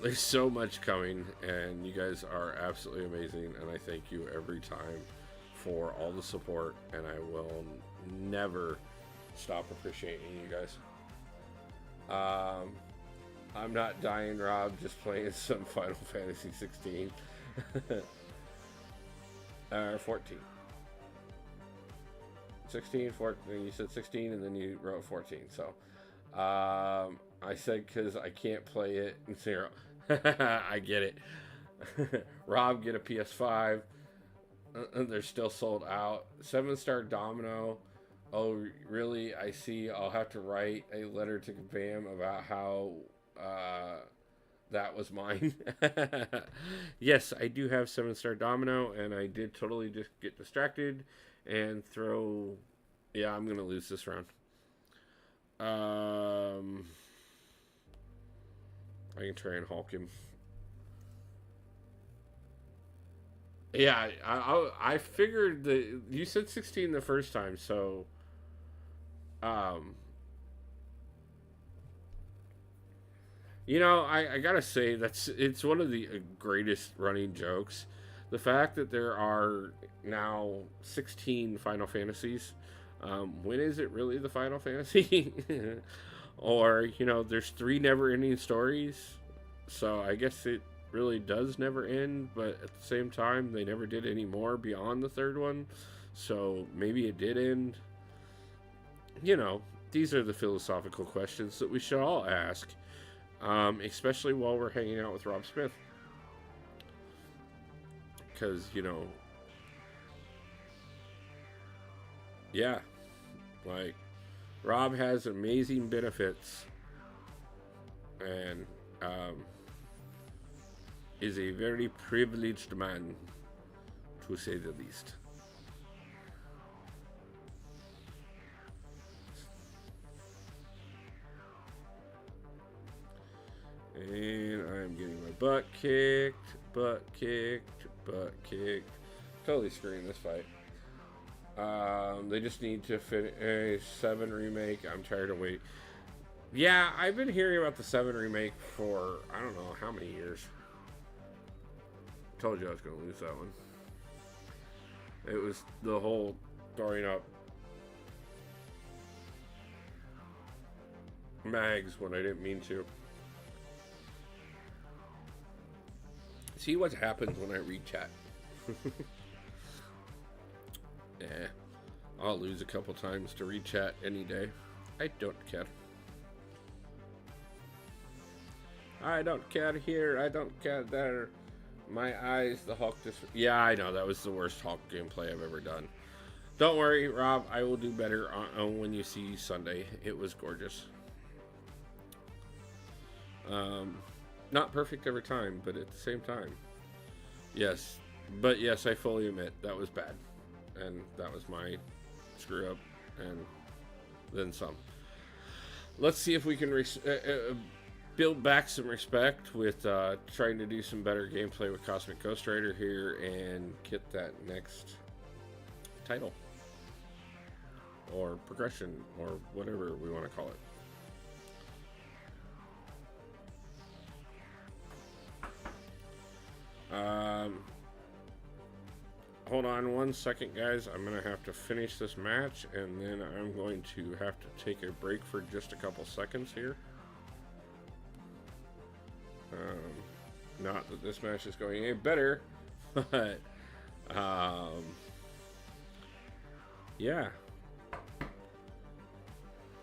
there's so much coming, and you guys are absolutely amazing, and I thank you every time for all the support, and I will never stop appreciating you guys. I'm not dying, Rob, just playing some Final Fantasy 16. 14. 16, 14, you said 16, and then you wrote 14, so I said because I can't play it in 0. I get it. Rob, get a PS5. They're still sold out. 7-star Domino. Oh, really? I see. I'll have to write a letter to Bam about how that was mine. Yes, I do have 7-star Domino, and I did totally just get distracted and throw. Yeah, I'm gonna lose this round. I can try and Hulk him. Yeah, I figured that you said 16 the first time, so um, you know, I gotta say it's one of the greatest running jokes. The fact that there are now 16 Final Fantasies. When is it really the Final Fantasy? Or, you know, there's 3 never ending stories. So I guess it really does never end, but at the same time, they never did any more beyond the 3rd one. So maybe it did end. You know, these are the philosophical questions that we should all ask, especially while we're hanging out with Rob Smith. Because, you know, yeah, like, Rob has amazing benefits and is a very privileged man, to say the least. And I'm getting my butt kicked. Totally screwing this fight. They just need to finish 7 remake. I'm tired of waiting. Yeah, I've been hearing about the 7 remake for I don't know how many years. Told you I was going to lose that one. It was the whole throwing up mags when I didn't mean to. See what happens when I read chat. Yeah, I'll lose a couple times to read chat any day. I don't care. I don't care here. I don't care there. My eyes, the Hulk just... Yeah, I know. That was the worst Hulk gameplay I've ever done. Don't worry, Rob. I will do better on when you see Sunday. It was gorgeous. Not perfect every time, but at the same time. Yes. But yes, I fully admit that was bad. And that was my screw up. And then some. Let's see if we can build back some respect with trying to do some better gameplay with Cosmic Ghost Rider here and get that next title. Or progression, or whatever we want to call it. Hold on 1 second, guys. I'm going to have to finish this match, and then I'm going to have to take a break for just a couple seconds here. Not that this match is going any better, but, yeah.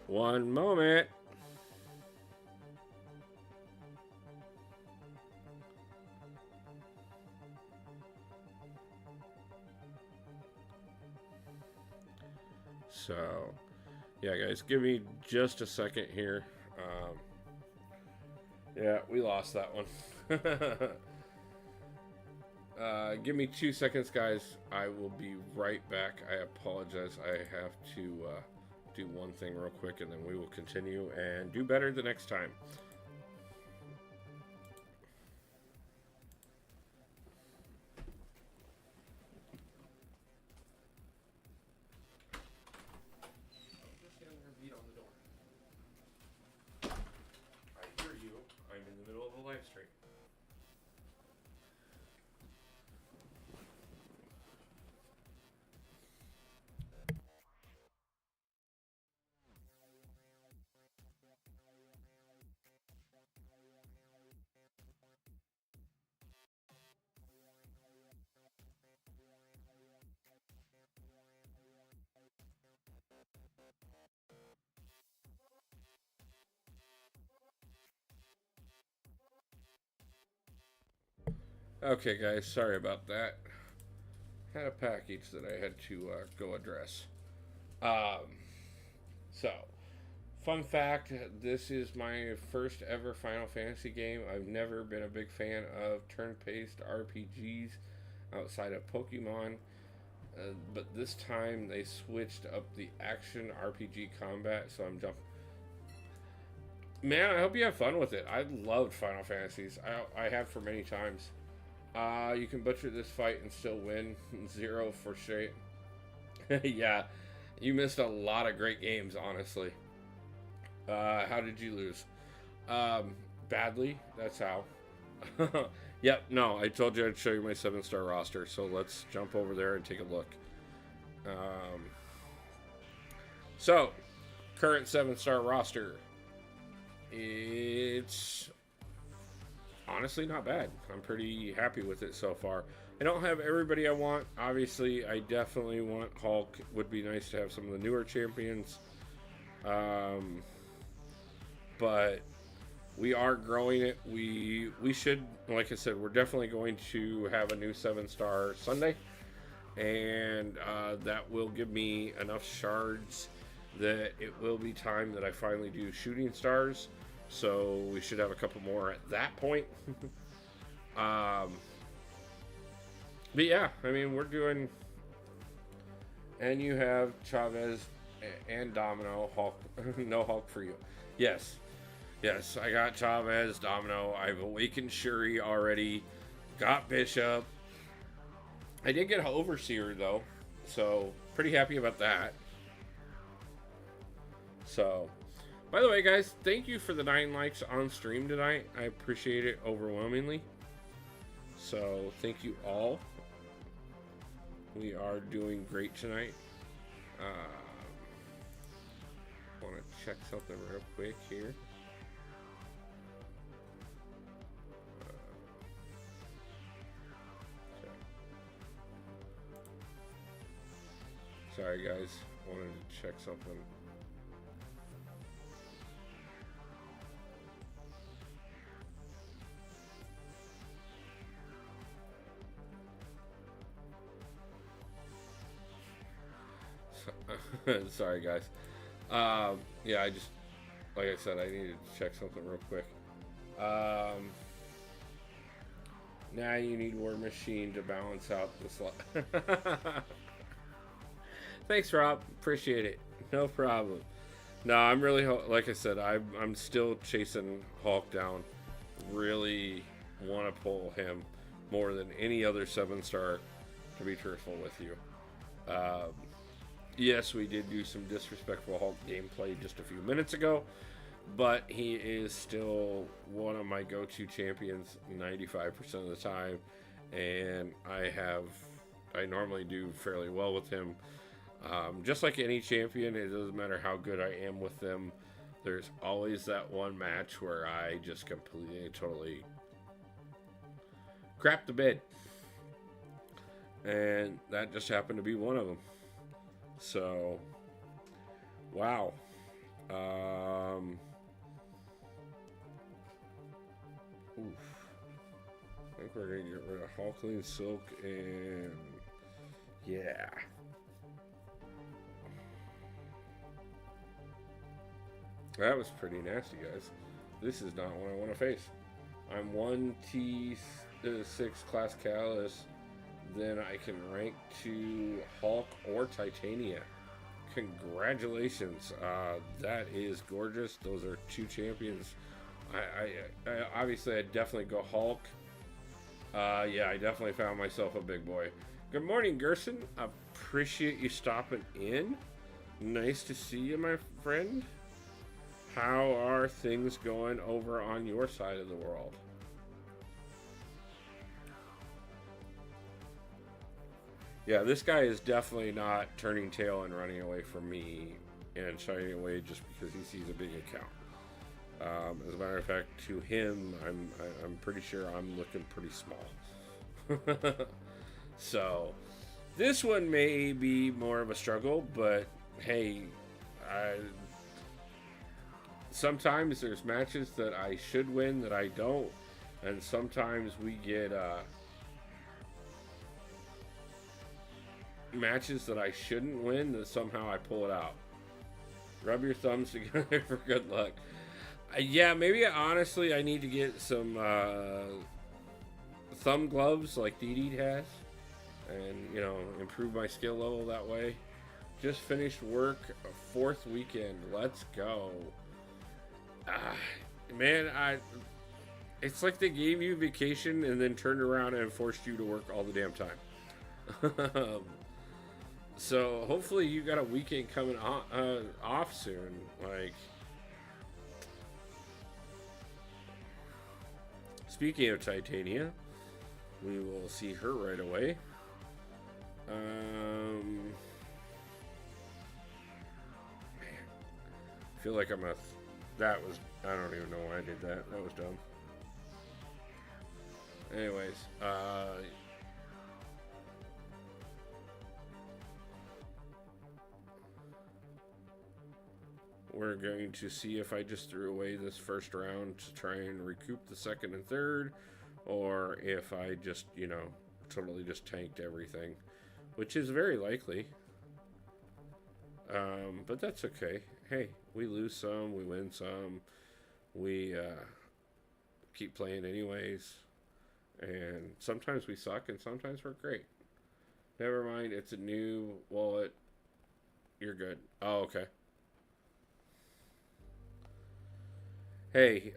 One moment. So, yeah, guys, give me just a second here. Yeah, we lost that one. Give me 2 seconds, guys. I will be right back. I apologize. I have to do one thing real quick, and then we will continue and do better the next time. Livestream. Okay, guys, sorry about that. Had a package that I had to go address. So, fun fact, this is my first ever Final Fantasy game. I've never been a big fan of turn-based RPGs outside of Pokemon. But this time they switched up the action RPG combat, so I'm jumping. Man, I hope you have fun with it. I loved Final Fantasies. I have for many times. You can butcher this fight and still win. 0 for straight. Yeah, you missed a lot of great games, honestly. How did you lose? Badly. That's how. Yep, no, I told you I'd show you my 7-star roster, so let's jump over there and take a look. So, current 7-star roster. It's honestly not bad. I'm pretty happy with it so far. I don't have everybody I want. Obviously, I definitely want Hulk. Would be nice to have some of the newer champions. But we are growing it. We should, like I said, we're definitely going to have a new 7-star Sunday. And that will give me enough shards that it will be time that I finally do shooting stars. So we should have a couple more at that point. But yeah, I mean, we're doing. And you have Chavez and Domino. Hulk, no Hulk for you. Yes, I got Chavez, Domino. I've awakened Shuri already. Got Bishop. I did get an Overseer though, so pretty happy about that. So, by the way, guys, thank you for the 9 likes on stream tonight. I appreciate it overwhelmingly. So, thank you all. We are doing great tonight. Want to check something real quick here. Sorry, guys. Wanted to check something. Sorry, guys. Yeah, I just, like I said, I needed to check something real quick. Now you need War Machine to balance out the slot. Thanks, Rob. Appreciate it. No problem. No, I'm really, like I said, I'm still chasing Hulk down. Really want to pull him more than any other 7-star, to be truthful with you. Yes, we did do some disrespectful Hulk gameplay just a few minutes ago, but he is still one of my go-to champions 95% of the time, and I normally do fairly well with him. Just like any champion, it doesn't matter how good I am with them. There's always that one match where I just completely and totally crap the bed. And that just happened to be one of them. So, wow. Oof. I think we're going to get rid of Hulkling Silk and... yeah. That was pretty nasty, guys. This is not what I want to face. I'm 1 T6 class Callus. Then I can rank to Hulk or Titania. Congratulations. That is gorgeous. Those are 2 champions. I obviously I'd definitely go Hulk. Yeah, I definitely found myself a big boy. Good morning, Gerson. Appreciate you stopping in. Nice to see you, my friend. How are things going over on your side of the world? Yeah, this guy is definitely not turning tail and running away from me and shying away just because he sees a big account. As a matter of fact, to him, I'm pretty sure I'm looking pretty small. So, this one may be more of a struggle, but hey, sometimes there's matches that I should win that I don't, and sometimes we get matches that I shouldn't win that somehow I pull it out. Rub your thumbs together for good luck. Yeah, maybe honestly I need to get some thumb gloves like Dee Dee has, and improve my skill level that way. Just finished work, 4th weekend. Let's go. Man, it's like they gave you vacation and then turned around and forced you to work all the damn time. So hopefully you got a weekend coming off soon. Like, speaking of Titania, we will see her right away. Man, I feel like that was, I don't even know why I did that. That was dumb. Anyways, we're going to see if I just threw away this first round to try and recoup the second and third, or if I just, totally just tanked everything, which is very likely. But that's okay. Hey, we lose some, we win some, we keep playing anyways, and sometimes we suck and sometimes we're great. Never mind, it's a new wallet. You're good. Oh, okay. Hey,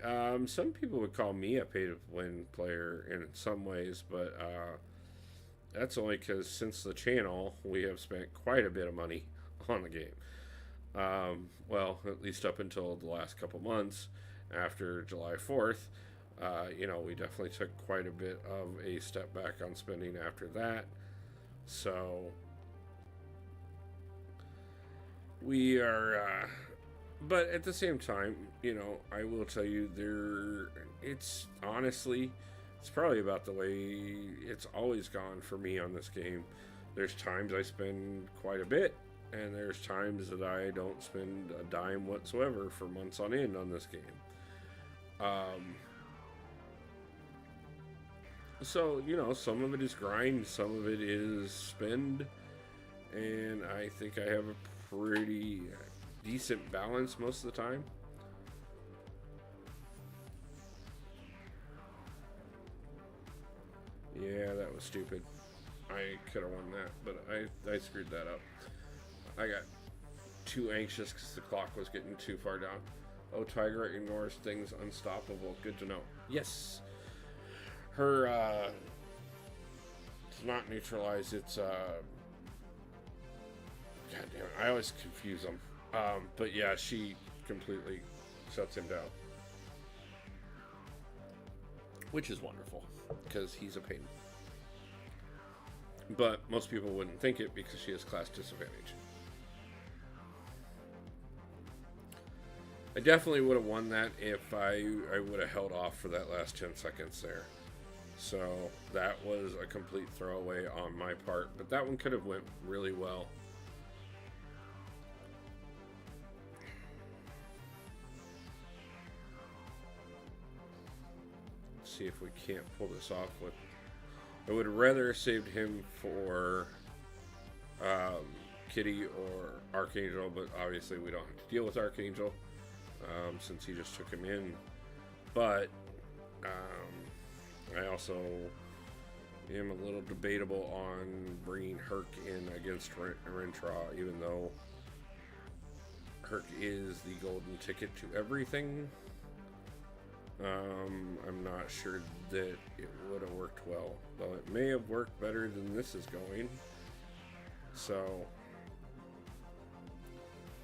some people would call me a pay-to-win player in some ways, but that's only because since the channel, we have spent quite a bit of money on the game. Well, at least up until the last couple months after July 4th. We definitely took quite a bit of a step back on spending after that. So we are, but at the same time, I will tell you it's honestly, it's probably about the way it's always gone for me on this game. There's times I spend quite a bit, and there's times that I don't spend a dime whatsoever for months on end on this game. So, some of it is grind, some of it is spend, and I think I have a pretty decent balance most of the time. Yeah, that was stupid. I could have won that, but I screwed that up. I got too anxious because the clock was getting too far down. Oh, Tiger ignores things unstoppable. Good to know. Yes. Her, it's not neutralized. It's, God damn it. I always confuse them. But yeah, she completely shuts him down. Which is wonderful, because he's a pain. But most people wouldn't think it because she has class disadvantage. I definitely would have won that if I would have held off for that last 10 seconds there. So that was a complete throwaway on my part, but that one could have went really well. Let's see if we can't pull this off with... I would have rather saved him for Kitty or Archangel, but obviously we don't have to deal with Archangel since he just took him in. But I also am a little debatable on bringing Herc in against Rentra, even though Herc is the golden ticket to everything. I'm not sure that it would have worked well, though it may have worked better than this is going. So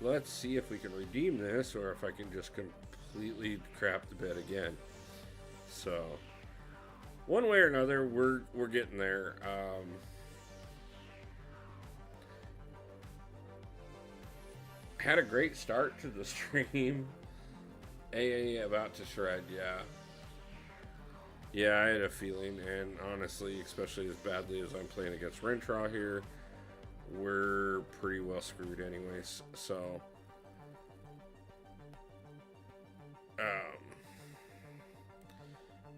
let's see if we can redeem this, or if I can just completely crap the bed again. So one way or another, we're getting there. Had a great start to the stream. AA about to shred, yeah. Yeah, I had a feeling, and honestly, especially as badly as I'm playing against Rentra here, we're pretty well screwed anyways, so...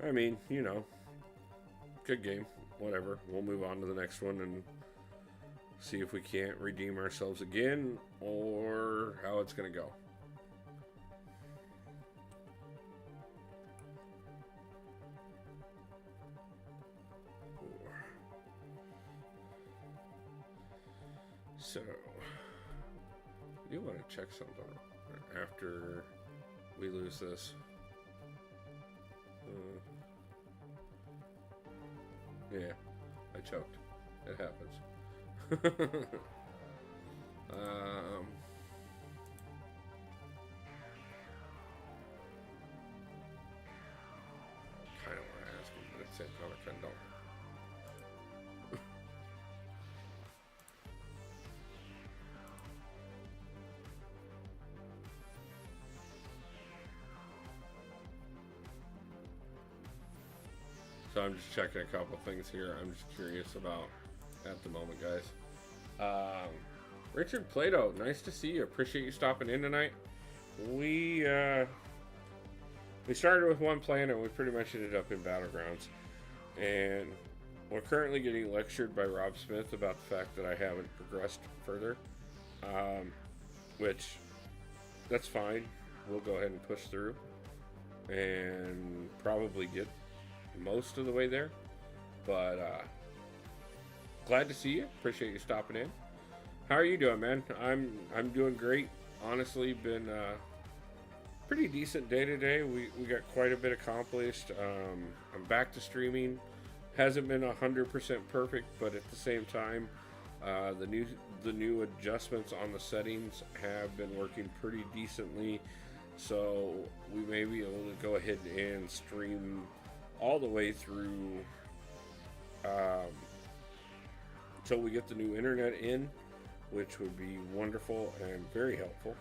I mean, good game, whatever. We'll move on to the next one and see if we can't redeem ourselves again, or how it's gonna go. So, you want to check something after we lose this. Yeah, I choked. It happens. Kind of want to ask him, but at the same time, I kind of don't. So I'm just checking a couple things here. I'm just curious about at the moment, guys. Richard Plato, nice to see you. Appreciate you stopping in tonight. We started with one plan and we pretty much ended up in Battlegrounds. And we're currently getting lectured by Rob Smith about the fact that I haven't progressed further. Which, that's fine. We'll go ahead and push through and probably get most of the way there. But glad to see you. Appreciate you stopping in. How are you doing, man? I'm doing great. Honestly, been pretty decent day today. We got quite a bit accomplished. I'm back to streaming. Hasn't been 100% perfect, but at the same time, the new adjustments on the settings have been working pretty decently. So we may be able to go ahead and stream all the way through until we get the new internet in, which would be wonderful and very helpful.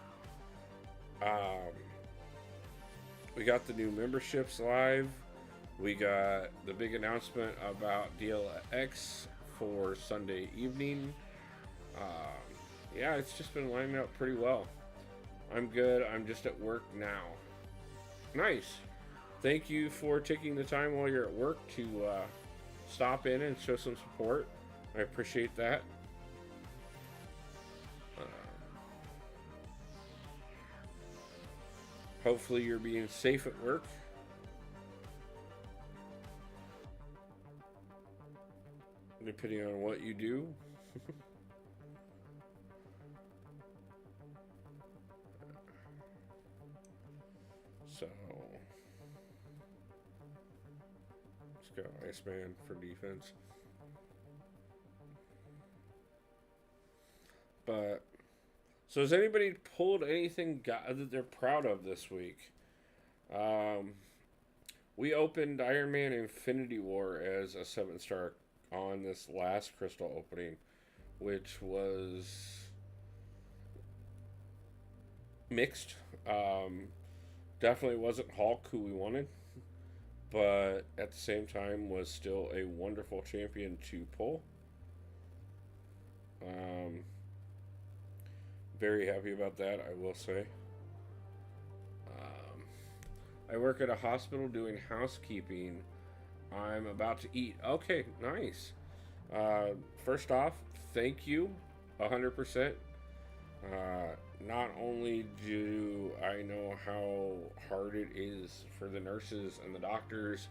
We got the new memberships live. We got the big announcement about DLX for Sunday evening. Yeah, it's just been lining up pretty well. I'm good. I'm just at work now. Nice. Thank you for taking the time while you're at work to stop in and show some support. I appreciate that. Hopefully you're being safe at work. Depending on what you do. So let's go Iceman for defense. But so has anybody pulled anything that they're proud of this week? We opened Iron Man Infinity War as a 7-star on this last crystal opening, which was mixed. Definitely wasn't Hulk who we wanted, but at the same time was still a wonderful champion to pull. Very happy about that, I will say. I work at a hospital doing housekeeping. I'm about to eat. Okay, nice. First off, thank you 100%. Not only do I know how hard it is for the nurses and the doctors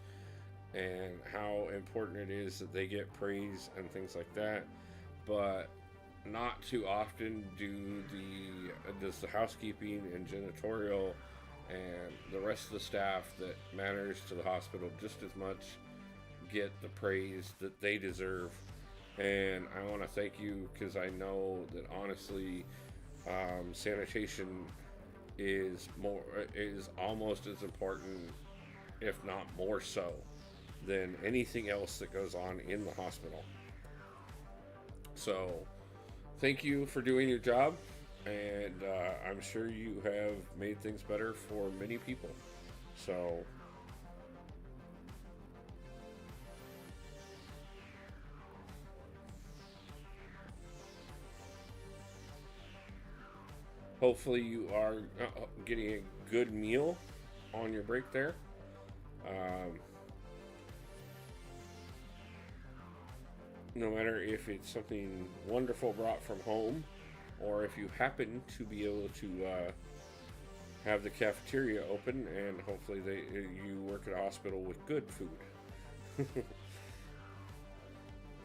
and how important it is that they get praise and things like that, but not too often does the housekeeping and janitorial and the rest of the staff that matters to the hospital just as much get the praise that they deserve. And I want to thank you because I know that honestly, sanitation is almost as important, if not more so, than anything else that goes on in the hospital. So thank you for doing your job, and I'm sure you have made things better for many people. So hopefully you are getting a good meal on your break there. No matter if it's something wonderful brought from home, or if you happen to be able to have the cafeteria open, and hopefully you work at a hospital with good food.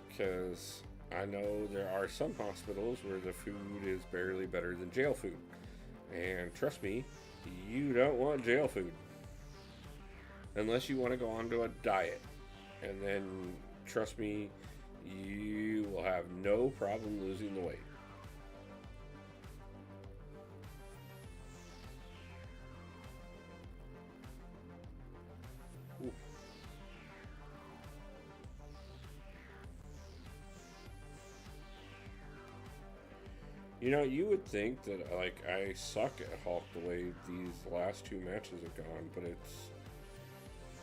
Because I know there are some hospitals where the food is barely better than jail food. And trust me, you don't want jail food. Unless you want to go onto a diet. And then, trust me, you will have no problem losing the weight. Ooh. You know, you would think that, like, I suck at Hulk the way these last two matches have gone, but it's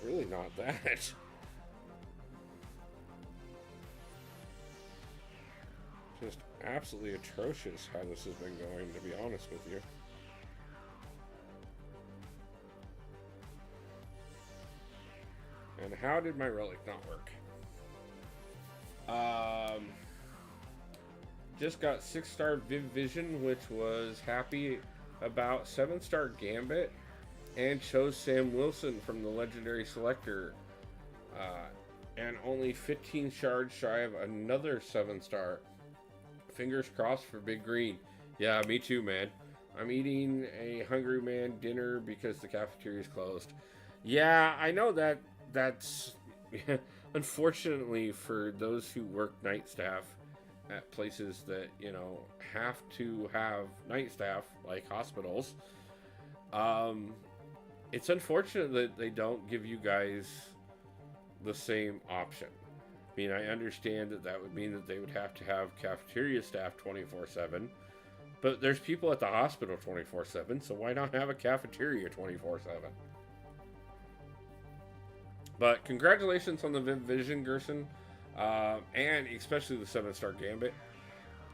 really not that. Just absolutely atrocious how this has been going, to be honest with you. And how did my relic not work? Just got 6-star Viv Vision, which was happy about. 7-star Gambit, and chose Sam Wilson from the Legendary Selector. And only 15 shards shy of another 7-star. Fingers crossed for Big Green. Yeah, me too, man. I'm eating a Hungry Man dinner because the cafeteria is closed. Yeah, I know that's unfortunately for those who work night staff at places that, you know, have to have night staff, like hospitals. It's unfortunate that they don't give you guys the same option. I mean, I understand that would mean that they would have to have cafeteria staff 24/7, but there's people at the hospital 24/7, so why not have a cafeteria 24/7? But congratulations on the Viv Vision, Gerson, and especially the 7-star Gambit.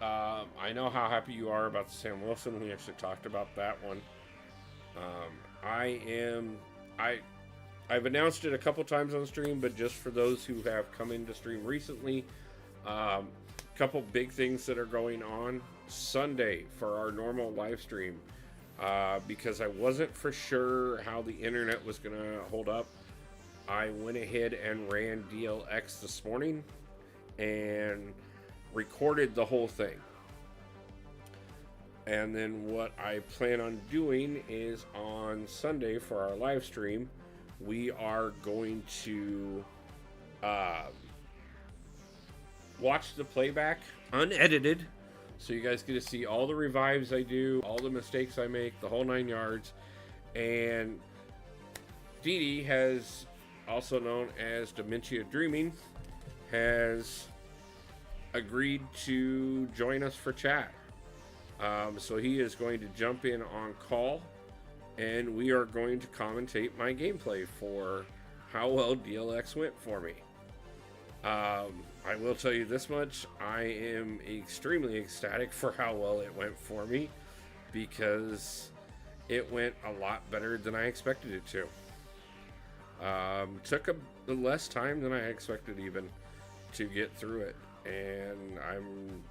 I know how happy you are about the Sam Wilson. We actually talked about that one. I've announced it a couple times on stream, but just for those who have come into stream recently, a couple big things that are going on Sunday for our normal live stream, because I wasn't for sure how the internet was going to hold up. I went ahead and ran DLX this morning and recorded the whole thing. And then what I plan on doing is on Sunday for our live stream, we are going to watch the playback unedited. So you guys get to see all the revives I do, all the mistakes I make, the whole 9 yards. And Dee Dee has, also known as Dementia Dreaming, has agreed to join us for chat. So he is going to jump in on call, and we are going to commentate my gameplay for how well DLX went for me. I will tell you this much, I am extremely ecstatic for how well it went for me, because it went a lot better than I expected it to. Took a less time than I expected even to get through it, and I'm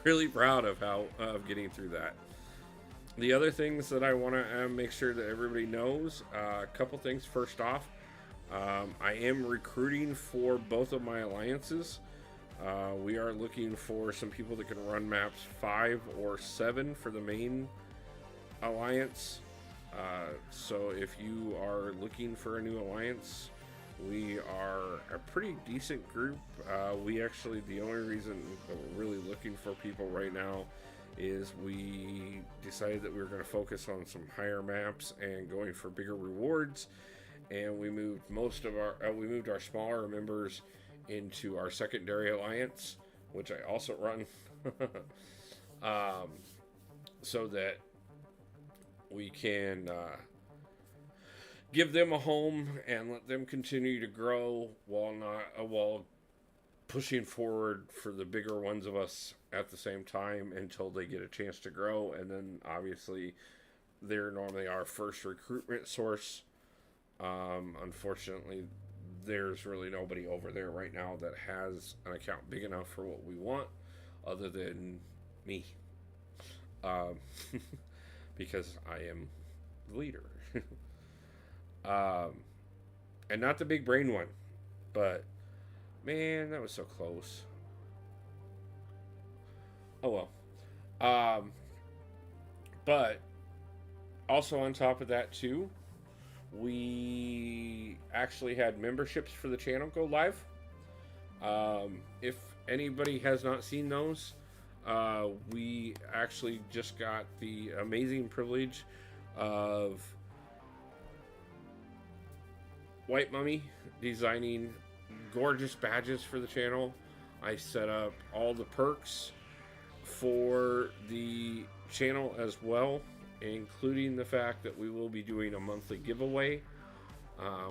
really proud of getting through that. The other things that I want to make sure that everybody knows, a couple things. First off, I am recruiting for both of my alliances. We are looking for some people that can run maps 5 or 7 for the main alliance. So if you are looking for a new alliance, we are a pretty decent group. We actually, the only reason that we're really looking for people right now is we decided that we were going to focus on some higher maps and going for bigger rewards. And we moved our smaller members into our secondary alliance, which I also run, so that we can give them a home and let them continue to grow while pushing forward for the bigger ones of us at the same time until they get a chance to grow. And then obviously they're normally our first recruitment source. Unfortunately, there's really nobody over there right now that has an account big enough for what we want other than me. Because I am the leader. And not the big brain one, but man, that was so close. Oh well. But also on top of that too, we actually had memberships for the channel go live. If anybody has not seen those, we actually just got the amazing privilege of White Mummy designing gorgeous badges for the channel. I set up all the perks for the channel as well, including the fact that we will be doing a monthly giveaway.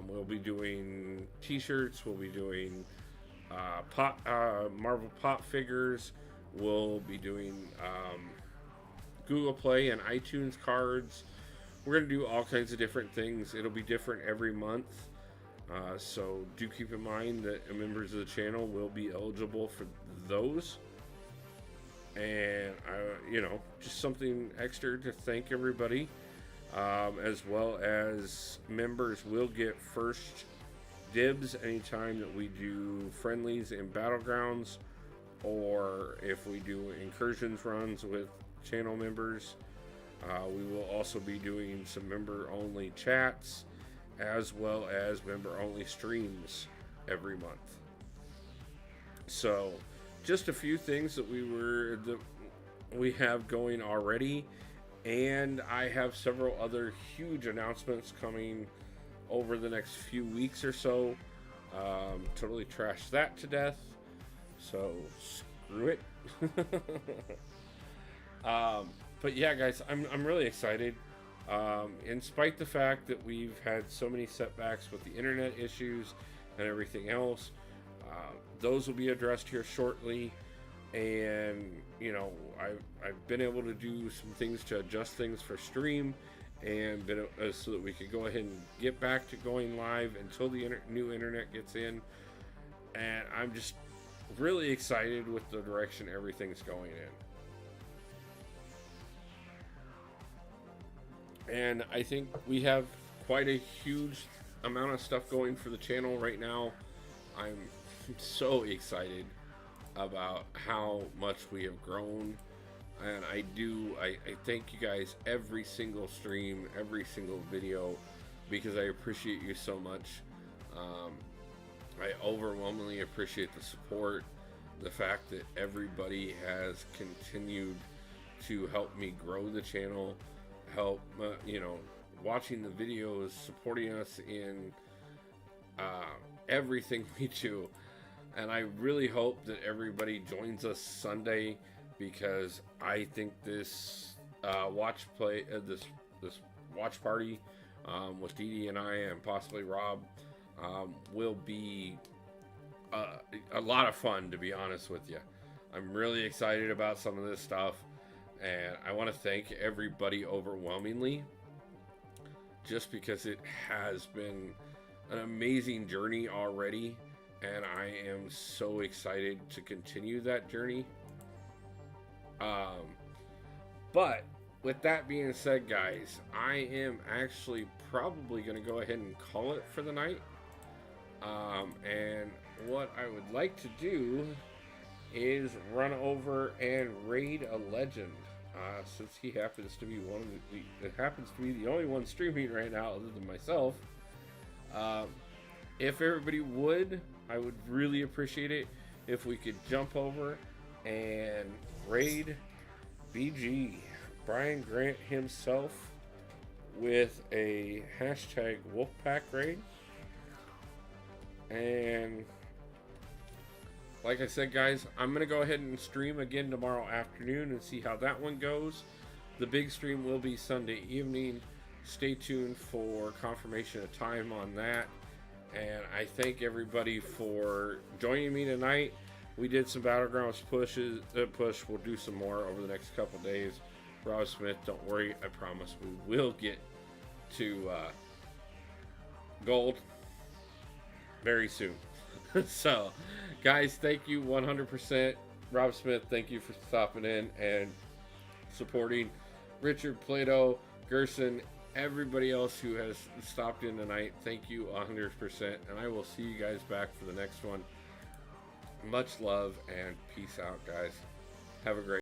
We'll be doing t-shirts, we'll be doing Marvel Pop figures, we'll be doing Google Play and iTunes cards. We're going to do all kinds of different things. It'll be different every month. So do keep in mind that members of the channel will be eligible for those. And, just something extra to thank everybody. As well as members will get first dibs anytime that we do friendlies in Battlegrounds, or if we do Incursions runs with channel members. We will also be doing some member-only chats, as well as member-only streams every month. So, just a few things that we have going already, and I have several other huge announcements coming over the next few weeks or so. Totally trashed that to death, so screw it. But yeah, guys, I'm really excited. In spite the fact that we've had so many setbacks with the internet issues and everything else, those will be addressed here shortly. And I've been able to do some things to adjust things for stream, and so that we could go ahead and get back to going live until the new internet gets in. And I'm just really excited with the direction everything's going in. And I think we have quite a huge amount of stuff going for the channel right now. I'm so excited about how much we have grown, and I thank you guys every single stream, every single video, because I appreciate you so much. I overwhelmingly appreciate the support, the fact that everybody has continued to help me grow the channel, help watching the videos, supporting us in everything we do. And I really hope that everybody joins us Sunday, because I think this watch party with Dee Dee and I, and possibly Rob, will be a lot of fun, to be honest with you. I'm really excited about some of this stuff, and I want to thank everybody overwhelmingly, just because it has been an amazing journey already. And I am so excited to continue that journey. But with that being said, guys, I am actually probably going to go ahead and call it for the night. And what I would like to do is run over and raid a legend. Since he happens to be the only one streaming right now other than myself. If everybody would, I would really appreciate it if we could jump over and raid BG, Brian Grant himself, with a hashtag Wolfpack raid. And like I said, guys, I'm going to go ahead and stream again tomorrow afternoon and see how that one goes. The big stream will be Sunday evening. Stay tuned for confirmation of time on that. And I thank everybody for joining me tonight. We did some Battlegrounds push. We'll do some more over the next couple days. Rob Smith, don't worry. I promise we will get to gold very soon. So, guys, thank you 100%. Rob Smith, thank you for stopping in and supporting. Richard, Plato, Gerson, everybody else who has stopped in tonight, thank you 100%, and I will see you guys back for the next one. Much love and peace out, guys. Have a great